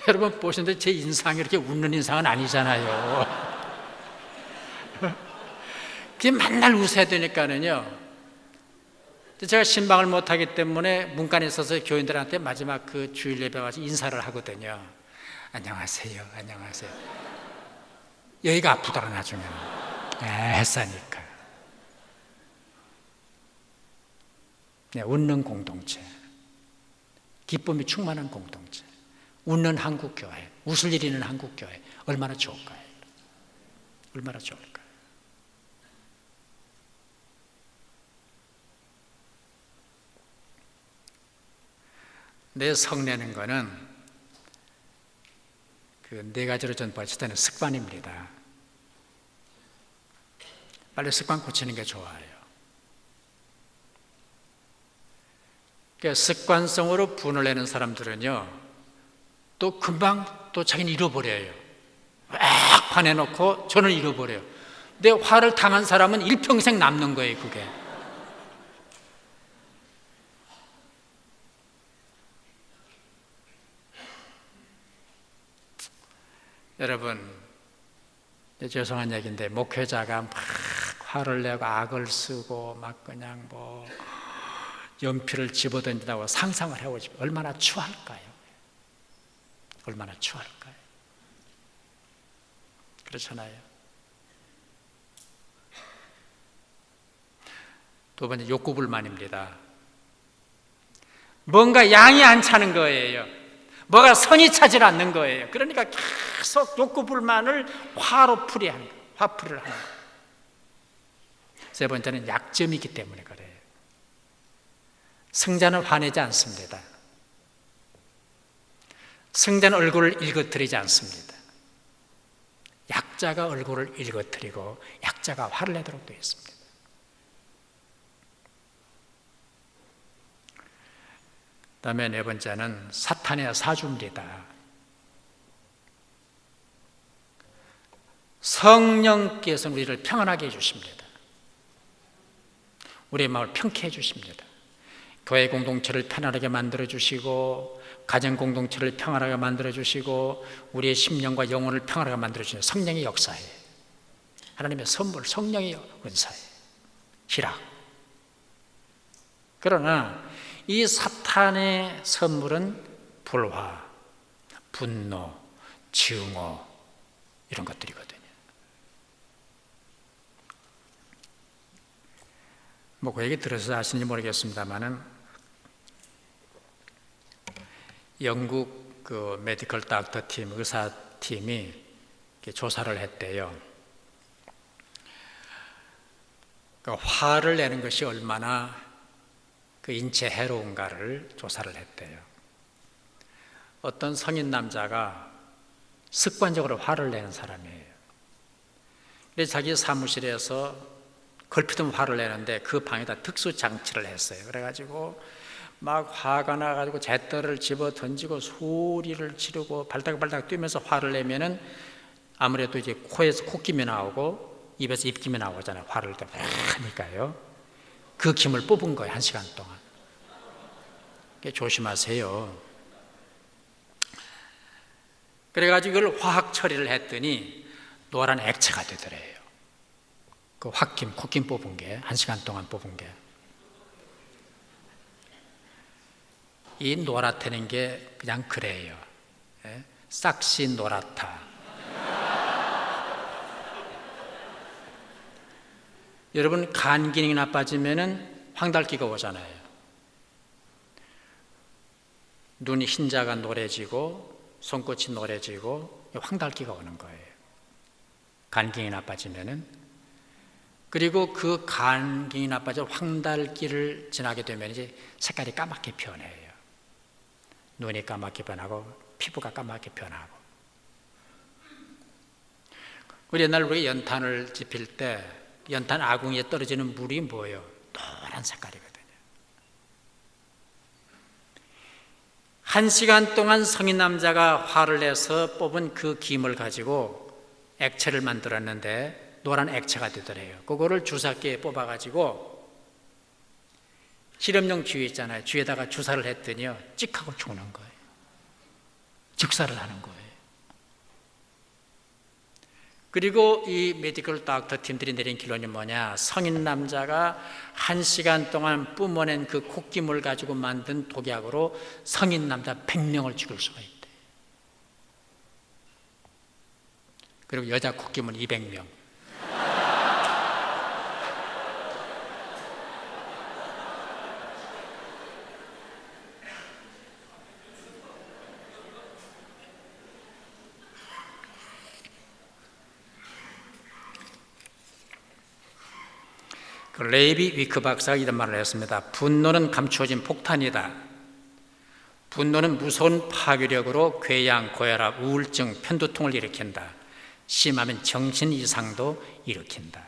여러분 보시는데 제 인상이 이렇게 웃는 인상은 아니잖아요. 그게 맨날 웃어야 되니까는요. 제가 신방을 못하기 때문에 문간에 있어서 교인들한테 마지막 그 주일 예배 와서 인사를 하거든요. 안녕하세요, 안녕하세요. 여기가 아프더라 나중에는. 했으니까. 네, 웃는 공동체, 기쁨이 충만한 공동체, 웃는 한국교회, 웃을 일 있는 한국교회 얼마나 좋을까요? 얼마나 좋을까요? 내 성내는 거는 그 네 가지로 전 봤을 때는 습관입니다. 빨리 습관 고치는 게 좋아요. 그러니까 습관성으로 분을 내는 사람들은요, 또 금방 또 자기는 잃어버려요. 막 화내놓고 저는 잃어버려요. 근데 화를 당한 사람은 일평생 남는 거예요, 그게. 여러분, 죄송한 얘기인데 목회자가 막 화를 내고 악을 쓰고 막 그냥 뭐 연필을 집어던진다고 상상을 해보지 얼마나 추할까요? 얼마나 추할까요? 그렇잖아요. 두 번째, 욕구불만입니다. 뭔가 양이 안 차는 거예요. 뭐가 선이 차질 않는 거예요. 그러니까 계속 욕구불만을 화로 풀이하는 거예요. 화풀이를 하는 거예요. 세 번째는 약점이기 때문에 그래요. 승자는 화내지 않습니다. 승자는 얼굴을 일그러뜨리지 않습니다. 약자가 얼굴을 일그러뜨리고 약자가 화를 내도록 되어 있습니다. 그다음에 네 번째는 사탄의 사주입니다. 성령께서는 우리를 평안하게 해주십니다. 우리의 마음을 평쾌해 주십니다. 교회 공동체를 편안하게 만들어 주시고 가정 공동체를 평안하게 만들어 주시고 우리의 심령과 영혼을 평안하게 만들어 주시는 성령의 역사예요. 하나님의 선물, 성령의 은사예요. 희락. 그러나 이 사탄의 선물은 불화, 분노, 증오 이런 것들이거든요. 뭐 그 얘기 들어서 아시는지 모르겠습니다만은 영국 그 메디컬 닥터 팀, 의사 팀이 조사를 했대요. 그 화를 내는 것이 얼마나 그 인체 해로운가를 조사를 했대요. 어떤 성인 남자가 습관적으로 화를 내는 사람이에요. 그래서 자기 사무실에서 걸핏하면 화를 내는데 그 방에다 특수 장치를 했어요. 그래가지고 막 화가 나가지고 잿더를 집어 던지고 소리를 지르고 발닥발닥 뛰면서 화를 내면은 아무래도 이제 코에서 콧김이 나오고 입에서 입김이 나오잖아요. 화를 때 하니까요. 그 김을 뽑은 거예요. 1시간 동안. 조심하세요. 그래가지고 이걸 화학 처리를 했더니 노란 액체가 되더래요. 그 홧김, 콧김 뽑은 게 1시간 동안 뽑은 게. 이 노랗다는 게 그냥 그래요. 싹시 노랗다. 여러분 간 기능이 나빠지면은 황달기가 오잖아요. 눈이 흰자가 노래지고 손끝이 노래지고 황달기가 오는 거예요. 간 기능이 나빠지면은. 그리고 그 간 기능이 나빠져 황달기를 지나게 되면 이제 색깔이 까맣게 변해요. 눈이 까맣게 변하고 피부가 까맣게 변하고. 우리 옛날 우리 연탄을 지필 때 연탄 아궁이에 떨어지는 물이 뭐예요? 노란 색깔이거든요. 1시간 동안 성인 남자가 화를 내서 뽑은 그 김을 가지고 액체를 만들었는데 노란 액체가 되더래요. 그거를 주사기에 뽑아가지고 실험용 쥐 있잖아요. 쥐에다가 주사를 했더니요, 찍하고 죽는 거예요. 즉사를 하는 거예요. 그리고 이 메디컬 닥터 팀들이 내린 결론이 뭐냐? 성인 남자가 1시간 동안 뿜어낸 그 콧김을 가지고 만든 독약으로 성인 남자 100명을 죽일 수가 있대. 그리고 여자 콧김은 200명. 그 레이비 위크 박사가 이런 말을 했습니다. 분노는 감추어진 폭탄이다. 분노는 무서운 파괴력으로 궤양, 고혈압, 우울증, 편두통을 일으킨다. 심하면 정신 이상도 일으킨다.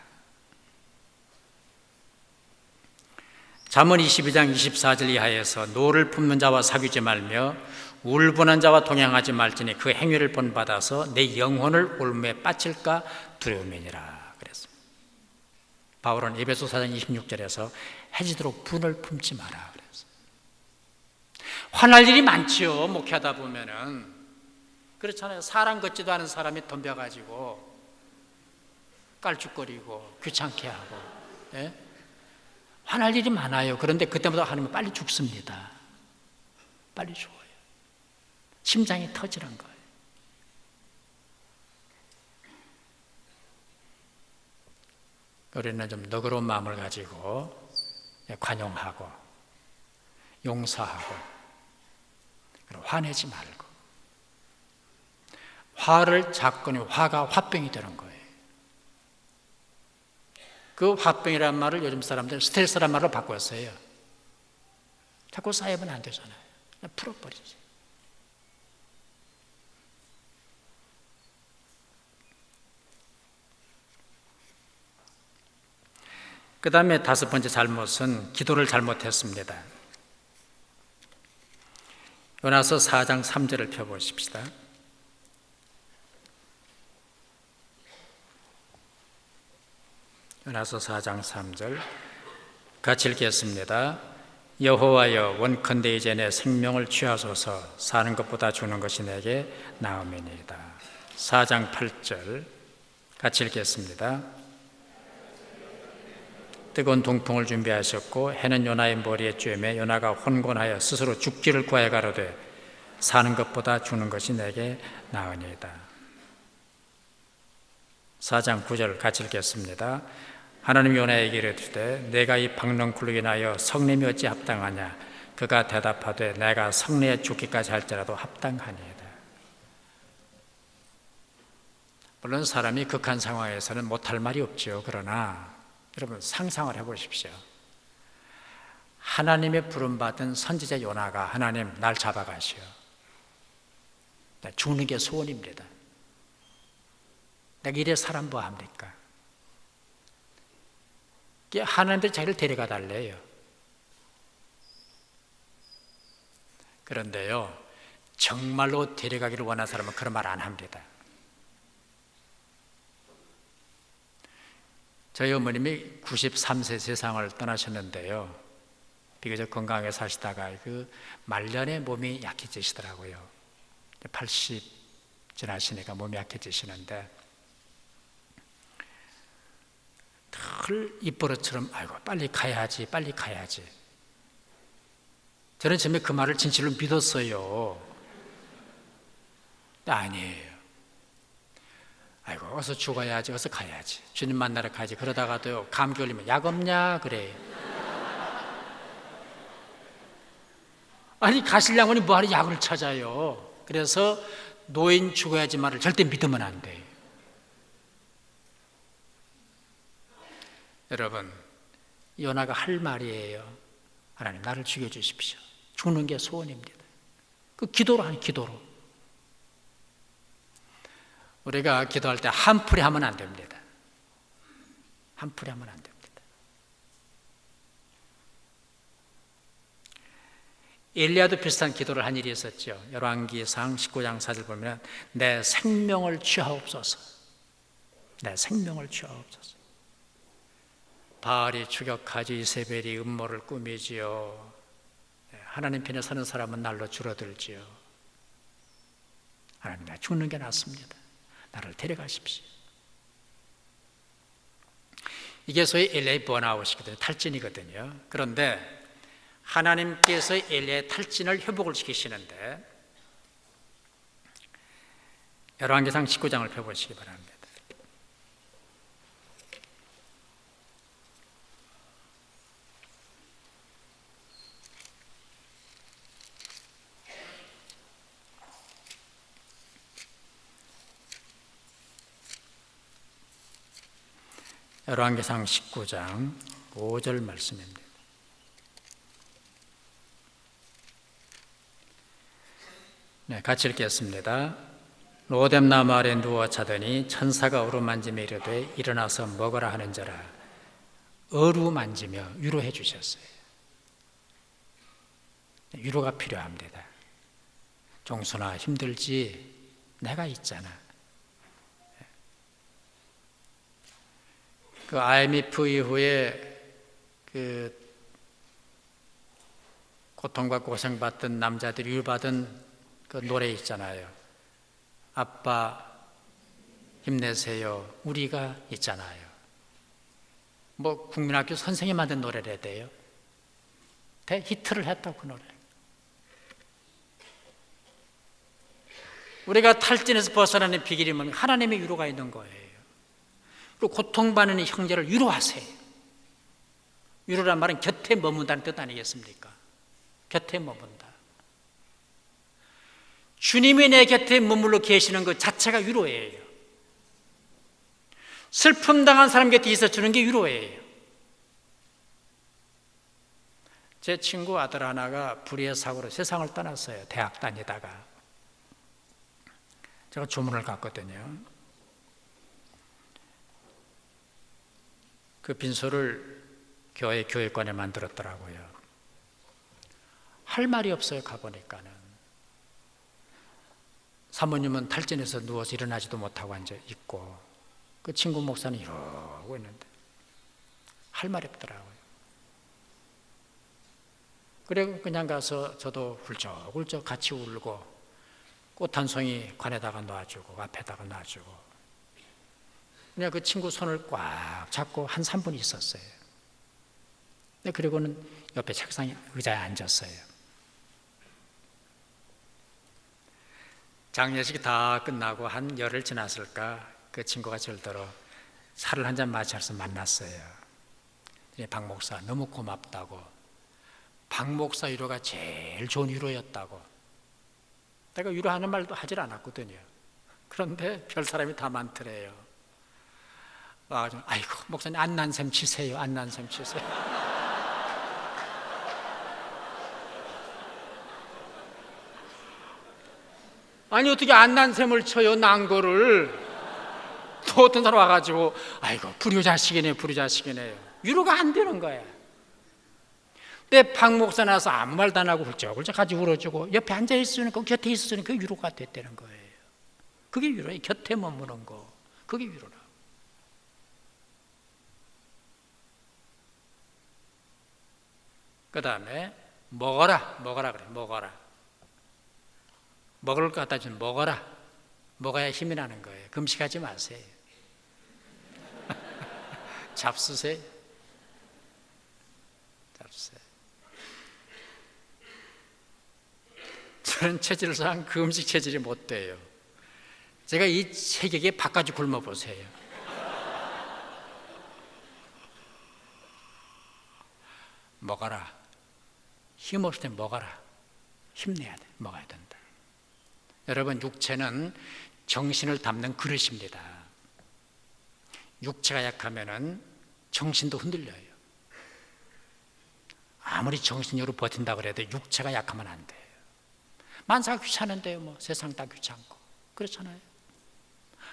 잠언 22장 24절 이하에서 노를 품는 자와 사귀지 말며 울분한 자와 동행하지 말지니 그 행위를 본받아서 내 영혼을 올무에 빠질까 두려움이니라. 바울은 에베소 4장 26절에서 해지도록 분을 품지 마라 그랬어요. 화날 일이 많지요. 목회하다 보면은 그렇잖아요. 사람 같지도 않은 사람이 덤벼가지고 깔쭉거리고 귀찮게 하고, 예? 화날 일이 많아요. 그런데 그때마다 하나님은 빨리 죽습니다. 빨리 죽어요. 심장이 터지는 거예요. 우리는 좀 너그러운 마음을 가지고 관용하고 용서하고 화내지 말고, 화를 잡거니 화가 화병이 되는 거예요. 그 화병이라는 말을 요즘 사람들은 스트레스라는 말로 바꿨어요. 자꾸 쌓이면 안 되잖아요. 그냥 풀어버리지. 그 다음에 5번째 잘못은 기도를 잘못했습니다. 요나서 4장 3절을 펴보십시다. 요나서 4장 3절 같이 읽겠습니다. 여호와여, 원컨대 이제 내 생명을 취하소서. 사는 것보다 죽는 것이 내게 나음이니이다. 4장 8절 같이 읽겠습니다. 뜨거운 동풍을 준비하셨고 해는 요나의 머리에 쬐매 요나가 혼곤하여 스스로 죽기를 구하여 가로되 사는 것보다 죽는 것이 내게 나으니이다. 4장 9절 같이 읽겠습니다. 하나님 요나에게 이르시되 내가 이 박렁쿨로 인하여 성냄이 어찌 합당하냐? 그가 대답하되 내가 성내에 죽기까지 할지라도 합당하니이다. 물론 사람이 극한 상황에서는 못할 말이 없죠. 그러나 여러분 상상을 해보십시오. 하나님의 부름받은 선지자 요나가 하나님 날 잡아가시오. 죽는 게 소원입니다. 내가 이래 사람 뭐 합니까? 하나님들이 자기를 데려가 달래요. 그런데요, 정말로 데려가기를 원하는 사람은 그런 말 안 합니다. 저희 어머님이 93세 세상을 떠나셨는데요, 비교적 건강하게 사시다가 그 말년에 몸이 약해지시더라고요. 80 지나시니까 몸이 약해지시는데 늘 입버릇처럼 아이고 빨리 가야지 빨리 가야지. 저는 처음에 그 말을 진실로 믿었어요. 아니에요. 아이고 어서 죽어야지 어서 가야지 주님 만나러 가야지. 그러다가도 감기 걸리면 약 없냐 그래요. 아니 가시려면 뭐하러 약을 찾아요. 그래서 노인 죽어야지 말을 절대 믿으면 안 돼요. 여러분, 요나가 할 말이에요. 하나님 나를 죽여주십시오. 죽는 게 소원입니다. 그 기도로 하는 기도로. 우리가 기도할 때 한풀이 하면 안 됩니다. 한풀이 하면 안 됩니다. 엘리야도 비슷한 기도를 한 일이 있었죠. 열왕기상 19장 4절 보면 내 생명을 취하옵소서. 내 생명을 주옵소서. 바알이 추격하지 이세벨이 음모를 꾸미지요. 하나님 편에 서는 사람은 날로 줄어들지요. 하나님, 나 죽는 게 낫습니다. 나를 데려가십시오. 이게 소위 LA 번아웃이거든요. 탈진이거든요. 그런데 하나님께서 엘리야의 탈진을 회복을 시키시는데 열왕기상 19장을 펴보시기 바랍니다. 열왕기상 19장 5절 말씀입니다. 네, 같이 읽겠습니다. 로뎀나무 아래 누워 자더니 천사가 어루만지며 이르되 일어나서 먹으라 하는 자라 어루만지며 위로해 주셨어요. 위로가 필요합니다. 종순아, 힘들지? 내가 있잖아. 그 IMF 이후에 그 고통과 고생받던 남자들이 위로받은 그 노래 있잖아요. 아빠 힘내세요. 우리가 있잖아요. 뭐 국민학교 선생님 만든 노래를 돼요. 대히트를 했다고 그 노래. 우리가 탈진에서 벗어나는 비결이면 하나님의 위로가 있는 거예요. 그리고 고통받는 형제를 위로하세요. 위로란 말은 곁에 머문다는 뜻 아니겠습니까? 곁에 머문다. 주님이 내 곁에 머물러 계시는 것 자체가 위로예요. 슬픔 당한 사람 곁에 있어주는 게 위로예요. 제 친구 아들 하나가 불의의 사고로 세상을 떠났어요. 대학 다니다가. 제가 조문을 갔거든요. 그 빈소를 교회 교육관에 만들었더라고요. 할 말이 없어요. 가보니까는 사모님은 탈진해서 누워서 일어나지도 못하고 앉아 있고 그 친구 목사는 이러고 있는데 할 말이 없더라고요. 그리고 그냥 가서 저도 훌쩍훌쩍 같이 울고 꽃 한 송이 관에다가 놔주고 앞에다가 놔주고 그냥 그 친구 손을 꽉 잡고 한 3분 있었어요. 그리고는 옆에 책상 의자에 앉았어요. 장례식이 다 끝나고 한 열흘 지났을까 그 친구가 절더러 차를 한 잔 마셔서 만났어요. 박 목사 너무 고맙다고, 박 목사 위로가 제일 좋은 위로였다고. 내가 위로하는 말도 하질 않았거든요. 그런데 별 사람이 다 많더래요. 아이고 목사님 안난샘 치세요. 안난샘 치세요. 아니 어떻게 안난샘을 쳐요. 난 거를. 또 어떤 사람 와가지고 아이고 불효자식이네 불효자식이네. 위로가 안 되는 거야. 근데 박 목사 나서 아무 말도 안 하고 훌쩍훌쩍 같이 울어주고 옆에 앉아있으니까 곁에 있으니까 그게 위로가 됐다는 거예요. 그게 위로예요. 곁에 머무는 거. 그게 위로라. 그 다음에 먹어라 그래. 먹어라. 먹을 것 갖다 주면 먹어라. 먹어야 힘이 나는 거예요. 금식하지 마세요. 잡수세요. 잡수세요. 저는 체질상 그 음식 체질이 못 돼요. 제가 이 체격에 바깥이 굶어보세요. 먹어라. 힘없을 때 먹어라. 힘내야 돼. 먹어야 된다. 여러분, 육체는 정신을 담는 그릇입니다. 육체가 약하면은 정신도 흔들려요. 아무리 정신력으로 버틴다고 해도 육체가 약하면 안 돼요. 만사가 귀찮은데요. 뭐 세상 다 귀찮고 그렇잖아요.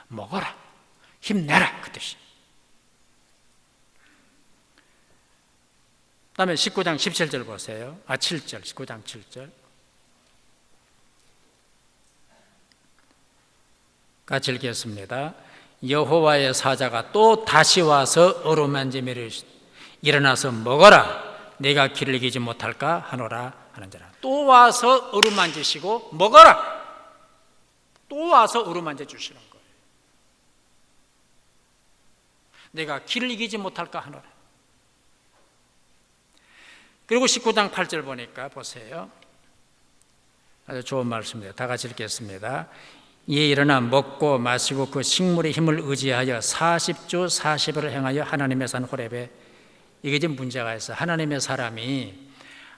먹어라. 힘내라. 그 뜻이. 그 다음에 19장 17절 보세요. 7절, 19장 7절. 같이 읽겠습니다. 여호와의 사자가 또 다시 와서 어루만지미를 일어나서 먹어라, 내가 길을 이기지 못할까 하노라 하는지라. 또 와서 어루만지시고 먹어라, 또 와서 어루만져 주시는 거예요. 내가 길을 이기지 못할까 하노라. 그리고 19장 8절 보니까 보세요. 아주 좋은 말씀입니다. 다 같이 읽겠습니다. 이에 일어나 먹고 마시고 그 식물의 힘을 의지하여 40주 40일을 행하여 하나님의 산 호렙에. 이게 지금 문제가 있어. 하나님의 사람이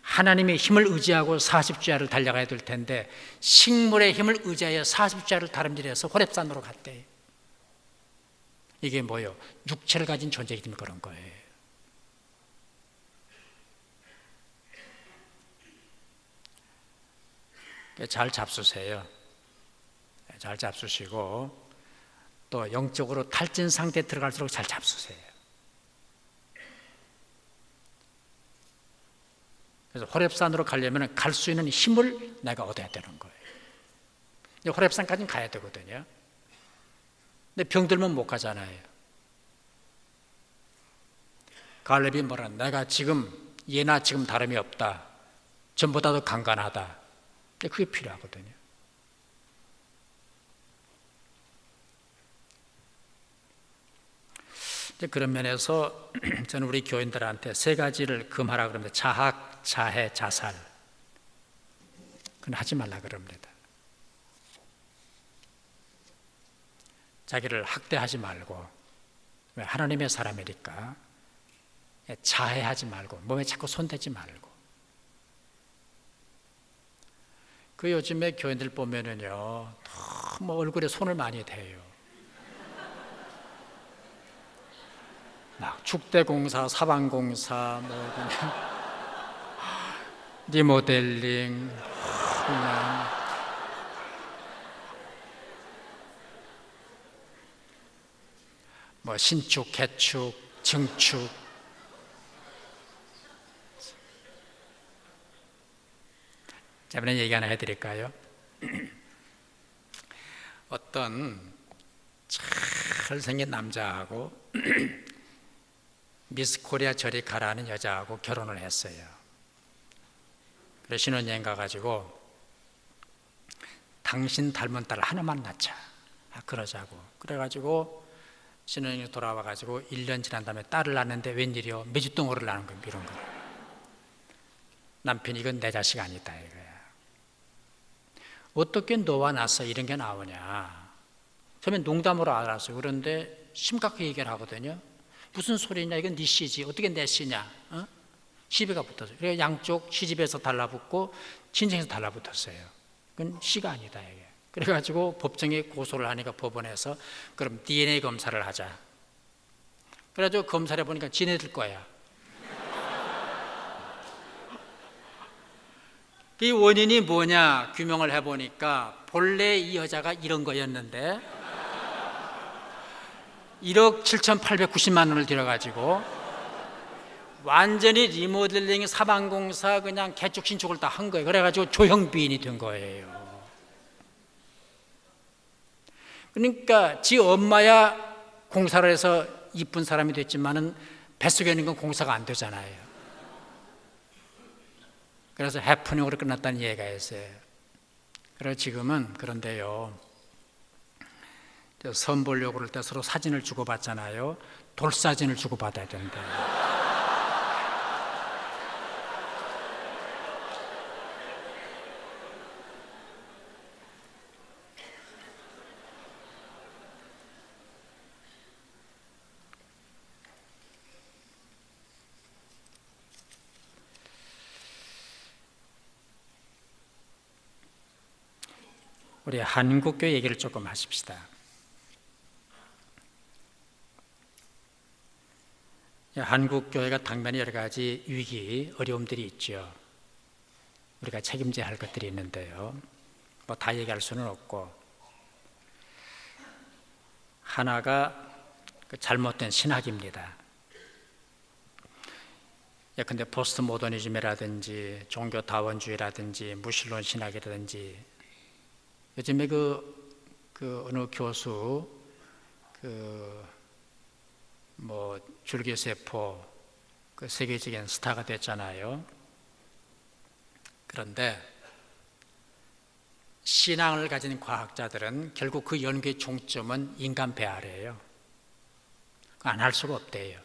하나님의 힘을 의지하고 40주야를 달려가야 될 텐데 식물의 힘을 의지하여 40주야를 다름질해서 호렙산으로 갔대요. 이게 뭐예요? 육체를 가진 존재이기 때문에 그런 거예요. 잘 잡수세요. 잘 잡수시고 또 영적으로 탈진 상태에 들어갈수록 잘 잡수세요. 그래서 호렙산으로 가려면 갈 수 있는 힘을 내가 얻어야 되는 거예요. 호렙산까지는 가야 되거든요. 근데 병들면 못 가잖아요. 갈렙이 뭐라, 내가 지금 예나 지금 다름이 없다, 전보다 더 강건하다. 그게 필요하거든요. 그런 면에서 저는 우리 교인들한테 세 가지를 금하라 그럽니다. 자학, 자해, 자살. 그건 하지 말라 그럽니다. 자기를 학대하지 말고, 왜? 하나님의 사람이니까. 자해하지 말고, 몸에 자꾸 손대지 말고. 그 요즘에 교인들 보면은요, 너무 얼굴에 손을 많이 대요. 막 축대공사, 사방공사, 뭐 그냥 리모델링, 그냥 뭐 신축, 개축, 증축. 이번에 얘기 하나 해드릴까요? 어떤 잘생긴 남자하고 미스 코리아 저리 가라는 여자하고 결혼을 했어요. 그래서 신혼여행 가가지고 당신 닮은 딸 하나만 낳자, 그러자고. 그래가지고 신혼여행 돌아와가지고 1년 지난 다음에 딸을 낳는데 웬일이요? 메주덩어리를 낳는 거예요. 이런 거. 남편이 이건 내 자식 아니다 이거야. 어떻게 너와 나서 이런 게 나오냐. 처음에 농담으로 알았어요. 그런데 심각하게 얘기를 하거든요. 무슨 소리냐, 이건 네 씨지, 어떻게 내 씨냐, 시비가 붙었어요. 그래서 양쪽 시집에서 달라붙고 친정에서 달라붙었어요. 그건 씨가 아니다 이게. 그래가지고 법정에 고소를 하니까 법원에서 그럼 DNA 검사를 하자. 그래가지고 검사를 해보니까 지네들 거야. 이 원인이 뭐냐 규명을 해보니까 본래 이 여자가 이런 거였는데 1억 7,890만 원을 들여가지고 완전히 리모델링, 사방공사, 그냥 개축 신축을 다 한 거예요. 그래가지고 조형비인이 된 거예요. 그러니까 지 엄마야 공사를 해서 이쁜 사람이 됐지만은 뱃속에 있는 건 공사가 안 되잖아요. 그래서 해프닝으로 끝났다는 얘기가 있어요. 그래서 지금은 그런데요, 선 보려고 그럴 때 서로 사진을 주고받잖아요. 돌사진을 주고받아야 된대요. 우리 한국교회 얘기를 조금 하십시다. 한국교회가 당면에 여러 가지 위기, 어려움들이 있죠. 우리가 책임져야 할 것들이 있는데요, 뭐 다 얘기할 수는 없고, 하나가 잘못된 신학입니다. 근데 포스트 모더니즘이라든지 종교 다원주의라든지 무신론 신학이라든지 요즘에 그 어느 교수 줄기세포 세계적인 스타가 됐잖아요. 그런데 신앙을 가진 과학자들은 결국 그 연구의 종점은 인간 배아래예요. 안 할 수가 없대요.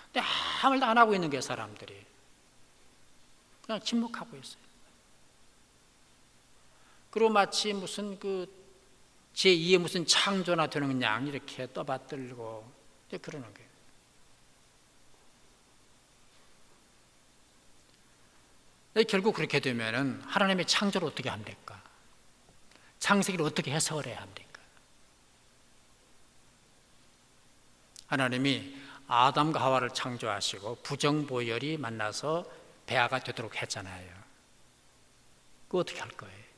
근데 아무 말도 안 하고 있는 게 사람들이 그냥 침묵하고 있어요. 그리고 마치 무슨 제2의 무슨 창조나 되는 양 이렇게 떠받들고 그러는 거예요. 결국 그렇게 되면은 하나님의 창조를 어떻게 합니까? 창세기를 어떻게 해석을 해야 합니까? 하나님이 아담과 하와를 창조하시고 부정보열이 만나서 배아가 되도록 했잖아요. 그거 어떻게 할 거예요?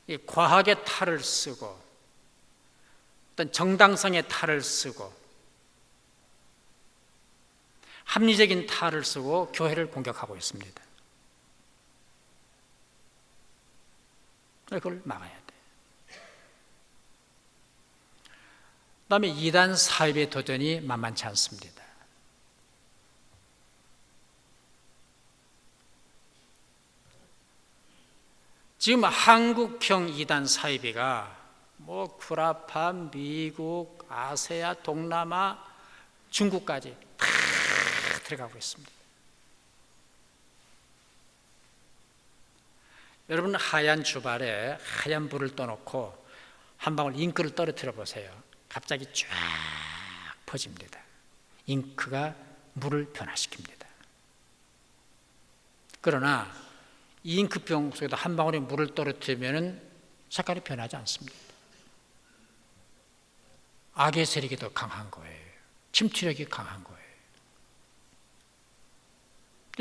이 과학의 탈을 쓰고 어떤 정당성의 탈을 쓰고 합리적인 탈을 쓰고 교회를 공격하고 있습니다. 그걸 막아야 돼. 그다음에 이단 사입의 도전이 만만치 않습니다. 지금 한국형 이단 사이비가 구라파, 미국, 아세아, 동남아, 중국까지 다 들어가고 있습니다. 여러분 하얀 주발에 하얀 불을 떠놓고 한 방울 잉크를 떨어뜨려 보세요. 갑자기 쫙 퍼집니다. 잉크가 물을 변화시킵니다. 그러나 이 잉크병 속에다 한 방울의 물을 떨어뜨리면 색깔이 변하지 않습니다. 악의 세력이 더 강한 거예요. 침투력이 강한 거예요.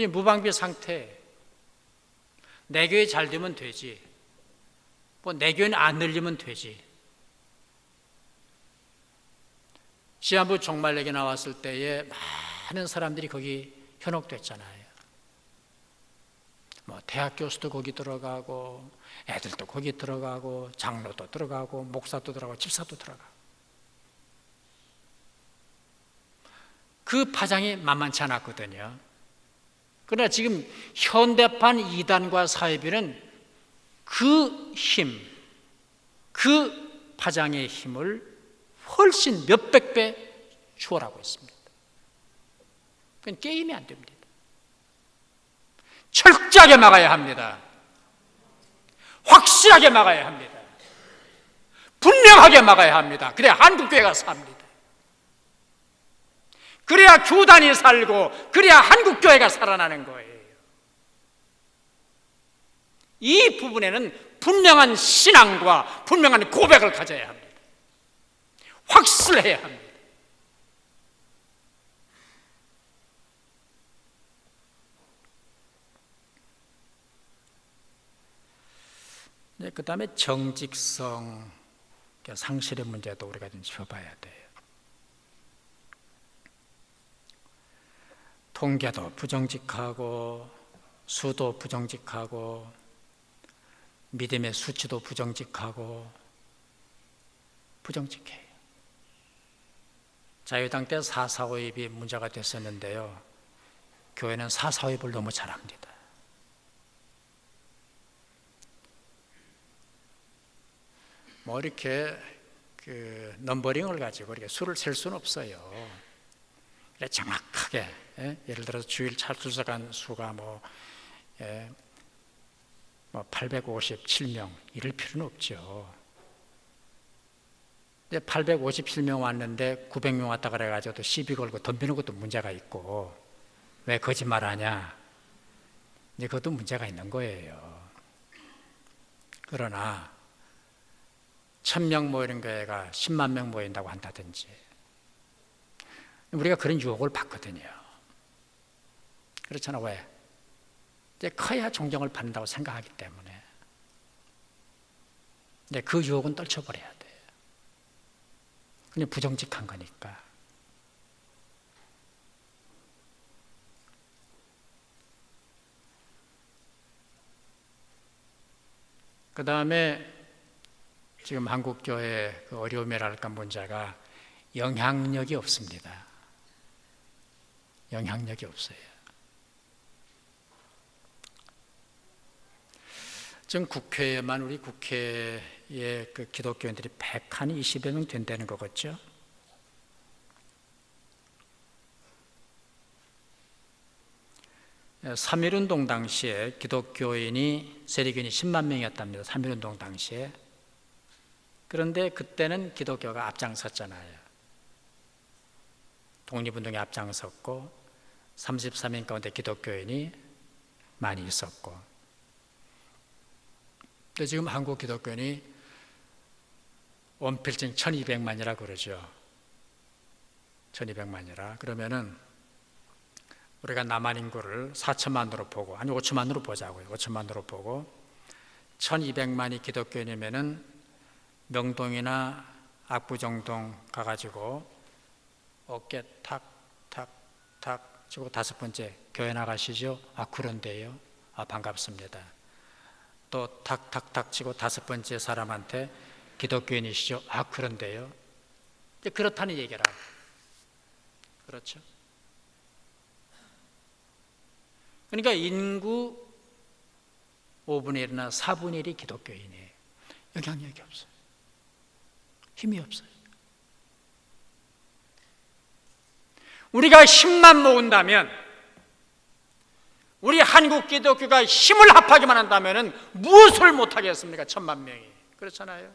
무방비 상태. 내 교회 잘 되면 되지. 내 교회는 안 늘리면 되지. 시한부 종말내기 나왔을 때에 많은 사람들이 거기 현혹됐잖아요. 대학 교수도 거기 들어가고 애들도 거기 들어가고 장로도 들어가고 목사도 들어가고 집사도 들어가고 그 파장이 만만치 않았거든요. 그러나 지금 현대판 이단과 사이비는 그 힘, 그 파장의 힘을 훨씬 몇백 배 추월하고 있습니다. 그건 게임이 안 됩니다. 철저하게 막아야 합니다. 확실하게 막아야 합니다. 분명하게 막아야 합니다. 그래야 한국교회가 삽니다. 그래야 교단이 살고 그래야 한국교회가 살아나는 거예요. 이 부분에는 분명한 신앙과 분명한 고백을 가져야 합니다. 확실해야 합니다. 그 다음에 정직성, 상실의 문제도 우리가 좀 짚어봐야 돼요. 통계도 부정직하고 수도 부정직하고 믿음의 수치도 부정직하고 부정직해요. 자유당 때 4.4.5입이 문제가 됐었는데요. 교회는 4.4.5입을 너무 잘합니다. 이렇게 넘버링을 가지고 이렇게 수를 셀 수는 없어요. 정확하게 예를 들어서 주일 참석한 수가 857명 이럴 필요는 없죠. 857명 왔는데 900명 왔다 그래가지고 또 시비 걸고 덤비는 것도 문제가 있고 왜 거짓말하냐? 그것도 문제가 있는 거예요. 그러나 1000명 모이는 교회가 10만 명 모인다고 한다든지 우리가 그런 유혹을 받거든요. 그렇잖아. 왜? 이제 커야 존경을 받는다고 생각하기 때문에. 근데 그 유혹은 떨쳐버려야 돼. 그냥 부정직한 거니까. 그 다음에 지금 한국교회의 그 어려움이랄까 문제가 영향력이 없습니다. 영향력이 없어요. 지금 국회에만 우리 국회의 그 기독교인들이 120여 명 된다는 거겠죠? 삼일운동 당시에 기독교인이 세리교인이 10만 명이었답니다. 삼일운동 당시에. 그런데 그때는 기독교가 앞장섰잖아요. 독립운동에 앞장섰고 33인 가운데 기독교인이 많이 있었고, 근데 지금 한국 기독교인이 원필증 1200만이라 그러죠. 1200만이라 그러면은 우리가 남한 인구를 4천만으로 보고, 아니 5천만으로 보자고요. 5천만으로 보고 1200만이 기독교인이면은 명동이나 압구정동 가가지고 어깨 탁탁탁 치고 5번째 교회 나가시죠? 아 그런데요? 아 반갑습니다. 또 탁탁탁 치고 5번째 사람한테 기독교인이시죠? 아 그런데요? 그렇다는 얘기라. 그렇죠? 그러니까 인구 5분의 1이나 4분의 1이 기독교인이에요. 영향력이 없어요. 힘이 없어요. 우리가 힘만 모은다면, 우리 한국 기독교가 힘을 합하기만 한다면 무엇을 못하겠습니까? 1000만 명이. 그렇잖아요.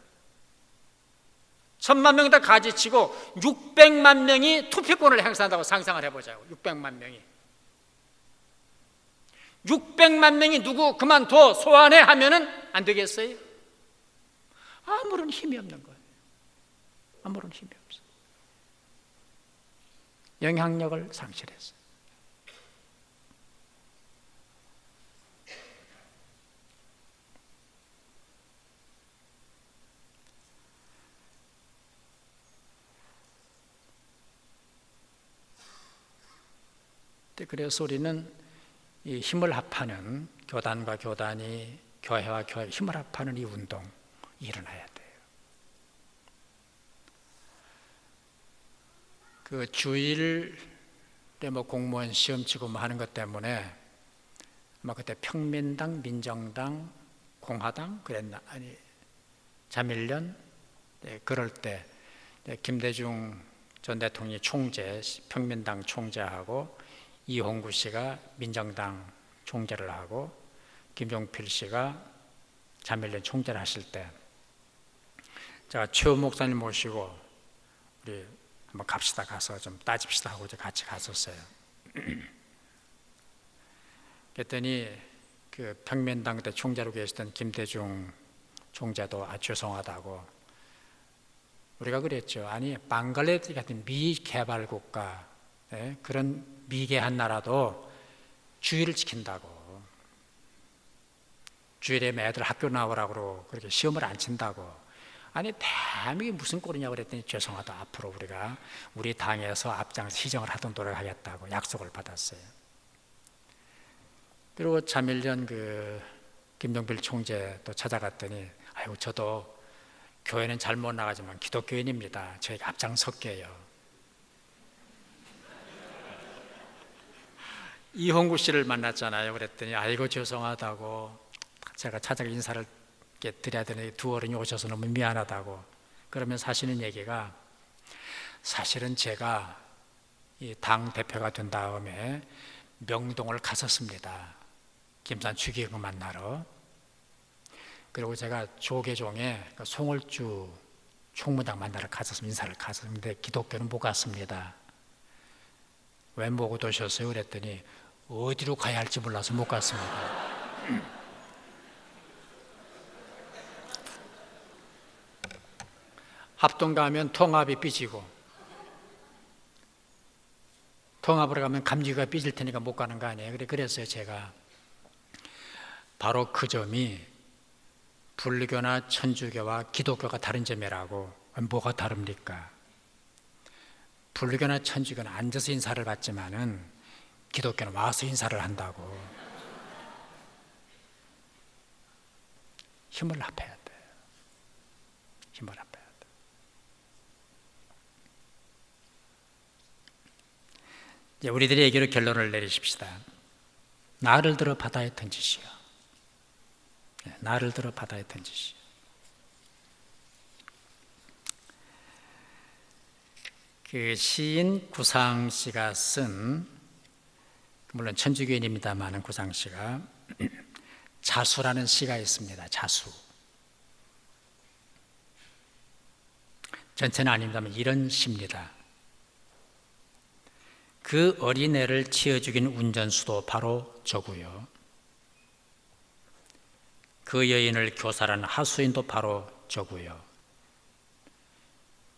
1000만 명이 다 가지치고 600만 명이 투표권을 행사한다고 상상을 해보자고. 600만 명이. 600만 명이 누구 그만둬 소환해 하면은 안 되겠어요? 아무런 힘이 없는 거예요. 아무런 힘이 없어요. 영향력을 상실했어요. 그래서 우리는 이 힘을 합하는, 교단과 교단이 교회와 교회 힘을 합하는 이 운동 일어나야 돼요. 그 주일에 뭐 공무원 시험 치고 뭐 하는 것 때문에 아마 그때 평민당, 민정당, 공화당 그랬나, 아니 자밀련, 네, 그럴 때 김대중 전 대통령이 총재, 평민당 총재하고 이홍구 씨가 민정당 총재를 하고 김종필 씨가 자밀련 총재를 하실 때 제가 최우 목사님 모시고 우리 한번 갑시다, 가서 좀 따집시다 하고 이제 같이 갔었어요. 그랬더니 그 평민당 때 총재로 계시던 김대중 총재도 죄송하다고, 우리가 그랬죠. 아니 방글라데시 같은 미개발 국가, 네? 그런 미개한 나라도 주일을 지킨다고, 주일에 애들 학교 나오라고 그렇게 시험을 안 친다고. 아니 대한민국이 무슨 꼴이냐고 그랬더니 죄송하다, 앞으로 우리가 우리 당에서 앞장서 시정을 하도록 노력하겠다고 약속을 받았어요. 그리고 자밀련 그 김종필 총재 또 찾아갔더니 아이고 저도 교회는 잘못 나가지만 기독교인입니다. 저희가 앞장설게요. 이홍구 씨를 만났잖아요. 그랬더니 아이고 죄송하다고, 제가 찾아가 인사를 드려야 되는데 두 어른이 오셔서 너무 미안하다고. 그러면서 하시는 얘기가, 사실은 제가 이 당 대표가 된 다음에 명동을 갔었습니다. 김산 추기경 만나러. 그리고 제가 조계종에 송을주 총무장 만나러 갔었습니다. 인사를 갔었는데 기독교는 못 갔습니다. 왜 못 오셨어요? 그랬더니 어디로 가야 할지 몰라서 못 갔습니다. 합동 가면 통합이 삐지고, 통합으로 가면 감리가 삐질 테니까 못 가는 거 아니에요? 그랬어요. 제가 바로 그 점이 불교나 천주교와 기독교가 다른 점이라고. 뭐가 다릅니까? 불교나 천주교는 앉아서 인사를 받지만은 기독교는 와서 인사를 한다고. 힘을 합해야 돼요. 힘을 합해야 돼요. 이제 우리들이 얘기로 결론을 내리십시다. 나를 들어 바다에 던지시오. 나를 들어 바다에 던지시오. 그 시인 구상 씨가 쓴, 물론 천주교인입니다만 구상 씨가 자수라는 시가 있습니다. 자수. 전체는 아닙니다만 이런 시입니다. 그 어린애를 치어 죽인 운전수도 바로 저고요. 그 여인을 교살한 하수인도 바로 저고요.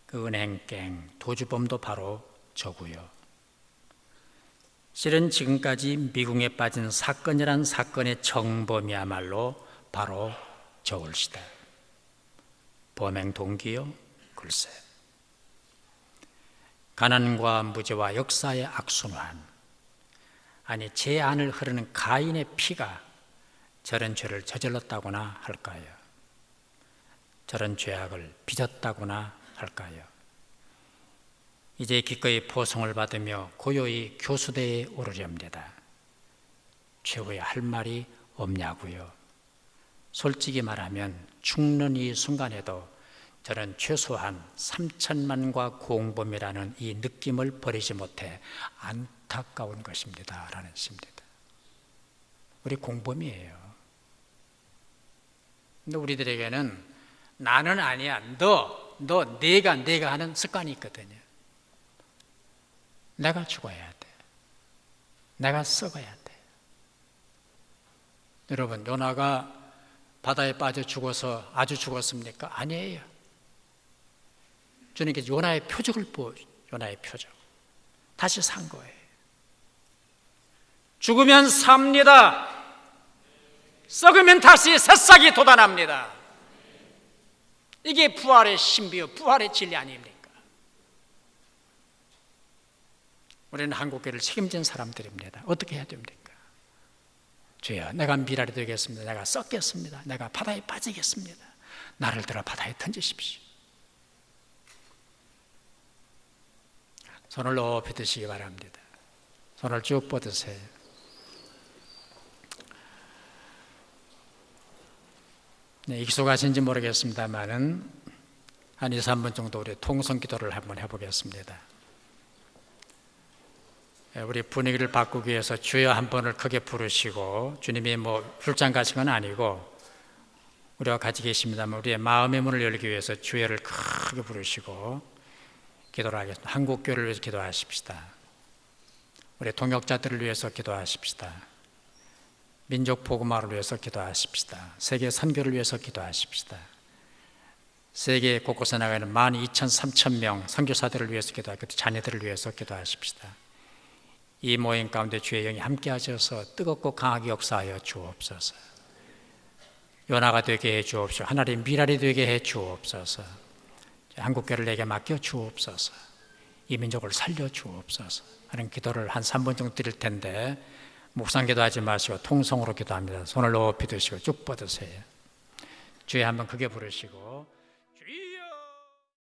그 은행갱, 도주범도 바로 저고요. 실은 지금까지 미궁에 빠진 사건이란 사건의 정범이야말로 바로 저울시다. 범행 동기요? 글쎄. 가난과 무지와 역사의 악순환, 아니 제 안을 흐르는 가인의 피가 저런 죄를 저질렀다고나 할까요? 저런 죄악을 빚었다고나 할까요? 이제 기꺼이 포송을 받으며 고요히 교수대에 오르렵니다. 최후에 할 말이 없냐고요. 솔직히 말하면 죽는 이 순간에도 저는 최소한 3천만과 공범이라는 이 느낌을 버리지 못해 안타까운 것입니다 라는 시입니다. 우리 공범이에요. 근데 우리들에게는 나는 아니야, 내가 하는 습관이 있거든요. 내가 죽어야 돼. 내가 썩어야 돼. 여러분, 요나가 바다에 빠져 죽어서 아주 죽었습니까? 아니에요. 주님께서 요나의 표적을 보여줘요. 요나의 표적. 다시 산 거예요. 죽으면 삽니다. 썩으면 다시 새싹이 돋아납니다. 이게 부활의 신비요, 부활의 진리 아닙니까? 우리는 한국교회를 책임진 사람들입니다. 어떻게 해야 됩니까? 주여, 내가 미랄이 되겠습니다. 내가 썩겠습니다. 내가 바다에 빠지겠습니다. 나를 들어 바다에 던지십시오. 손을 높이 드시기 바랍니다. 손을 쭉 뻗으세요. 네, 익숙하신지 모르겠습니다만은 한 2, 3분 정도 우리 통성 기도를 한번 해보겠습니다. 우리 분위기를 바꾸기 위해서 주여 한 번을 크게 부르시고, 주님이 뭐 출장 가신 건 아니고 우리와 같이 계십니다만 우리의 마음의 문을 열기 위해서 주여를 크게 부르시고 기도를 하겠습니다. 한국교회를 위해서 기도하십시다. 우리 동역자들을 위해서 기도하십시다. 민족 복음화를 위해서 기도하십시다. 세계 선교를 위해서 기도하십시다. 세계 곳곳에 나가는 12,000-3,000명 선교사들을 위해서 기도하고 자녀들을 위해서 기도하십시다. 이 모임 가운데 주의 영이 함께 하셔서 뜨겁고 강하게 역사하여 주옵소서. 요나가 되게 해 주옵소서. 하나님 미랄이 되게 해 주옵소서. 한국교회를 내게 맡겨 주옵소서. 이 민족을 살려 주옵소서 하는 기도를 한 3분 정도 드릴 텐데, 묵상 기도하지 마시고 통성으로 기도합니다. 손을 높이 드시고 쭉 뻗으세요. 주여 한번 크게 부르시고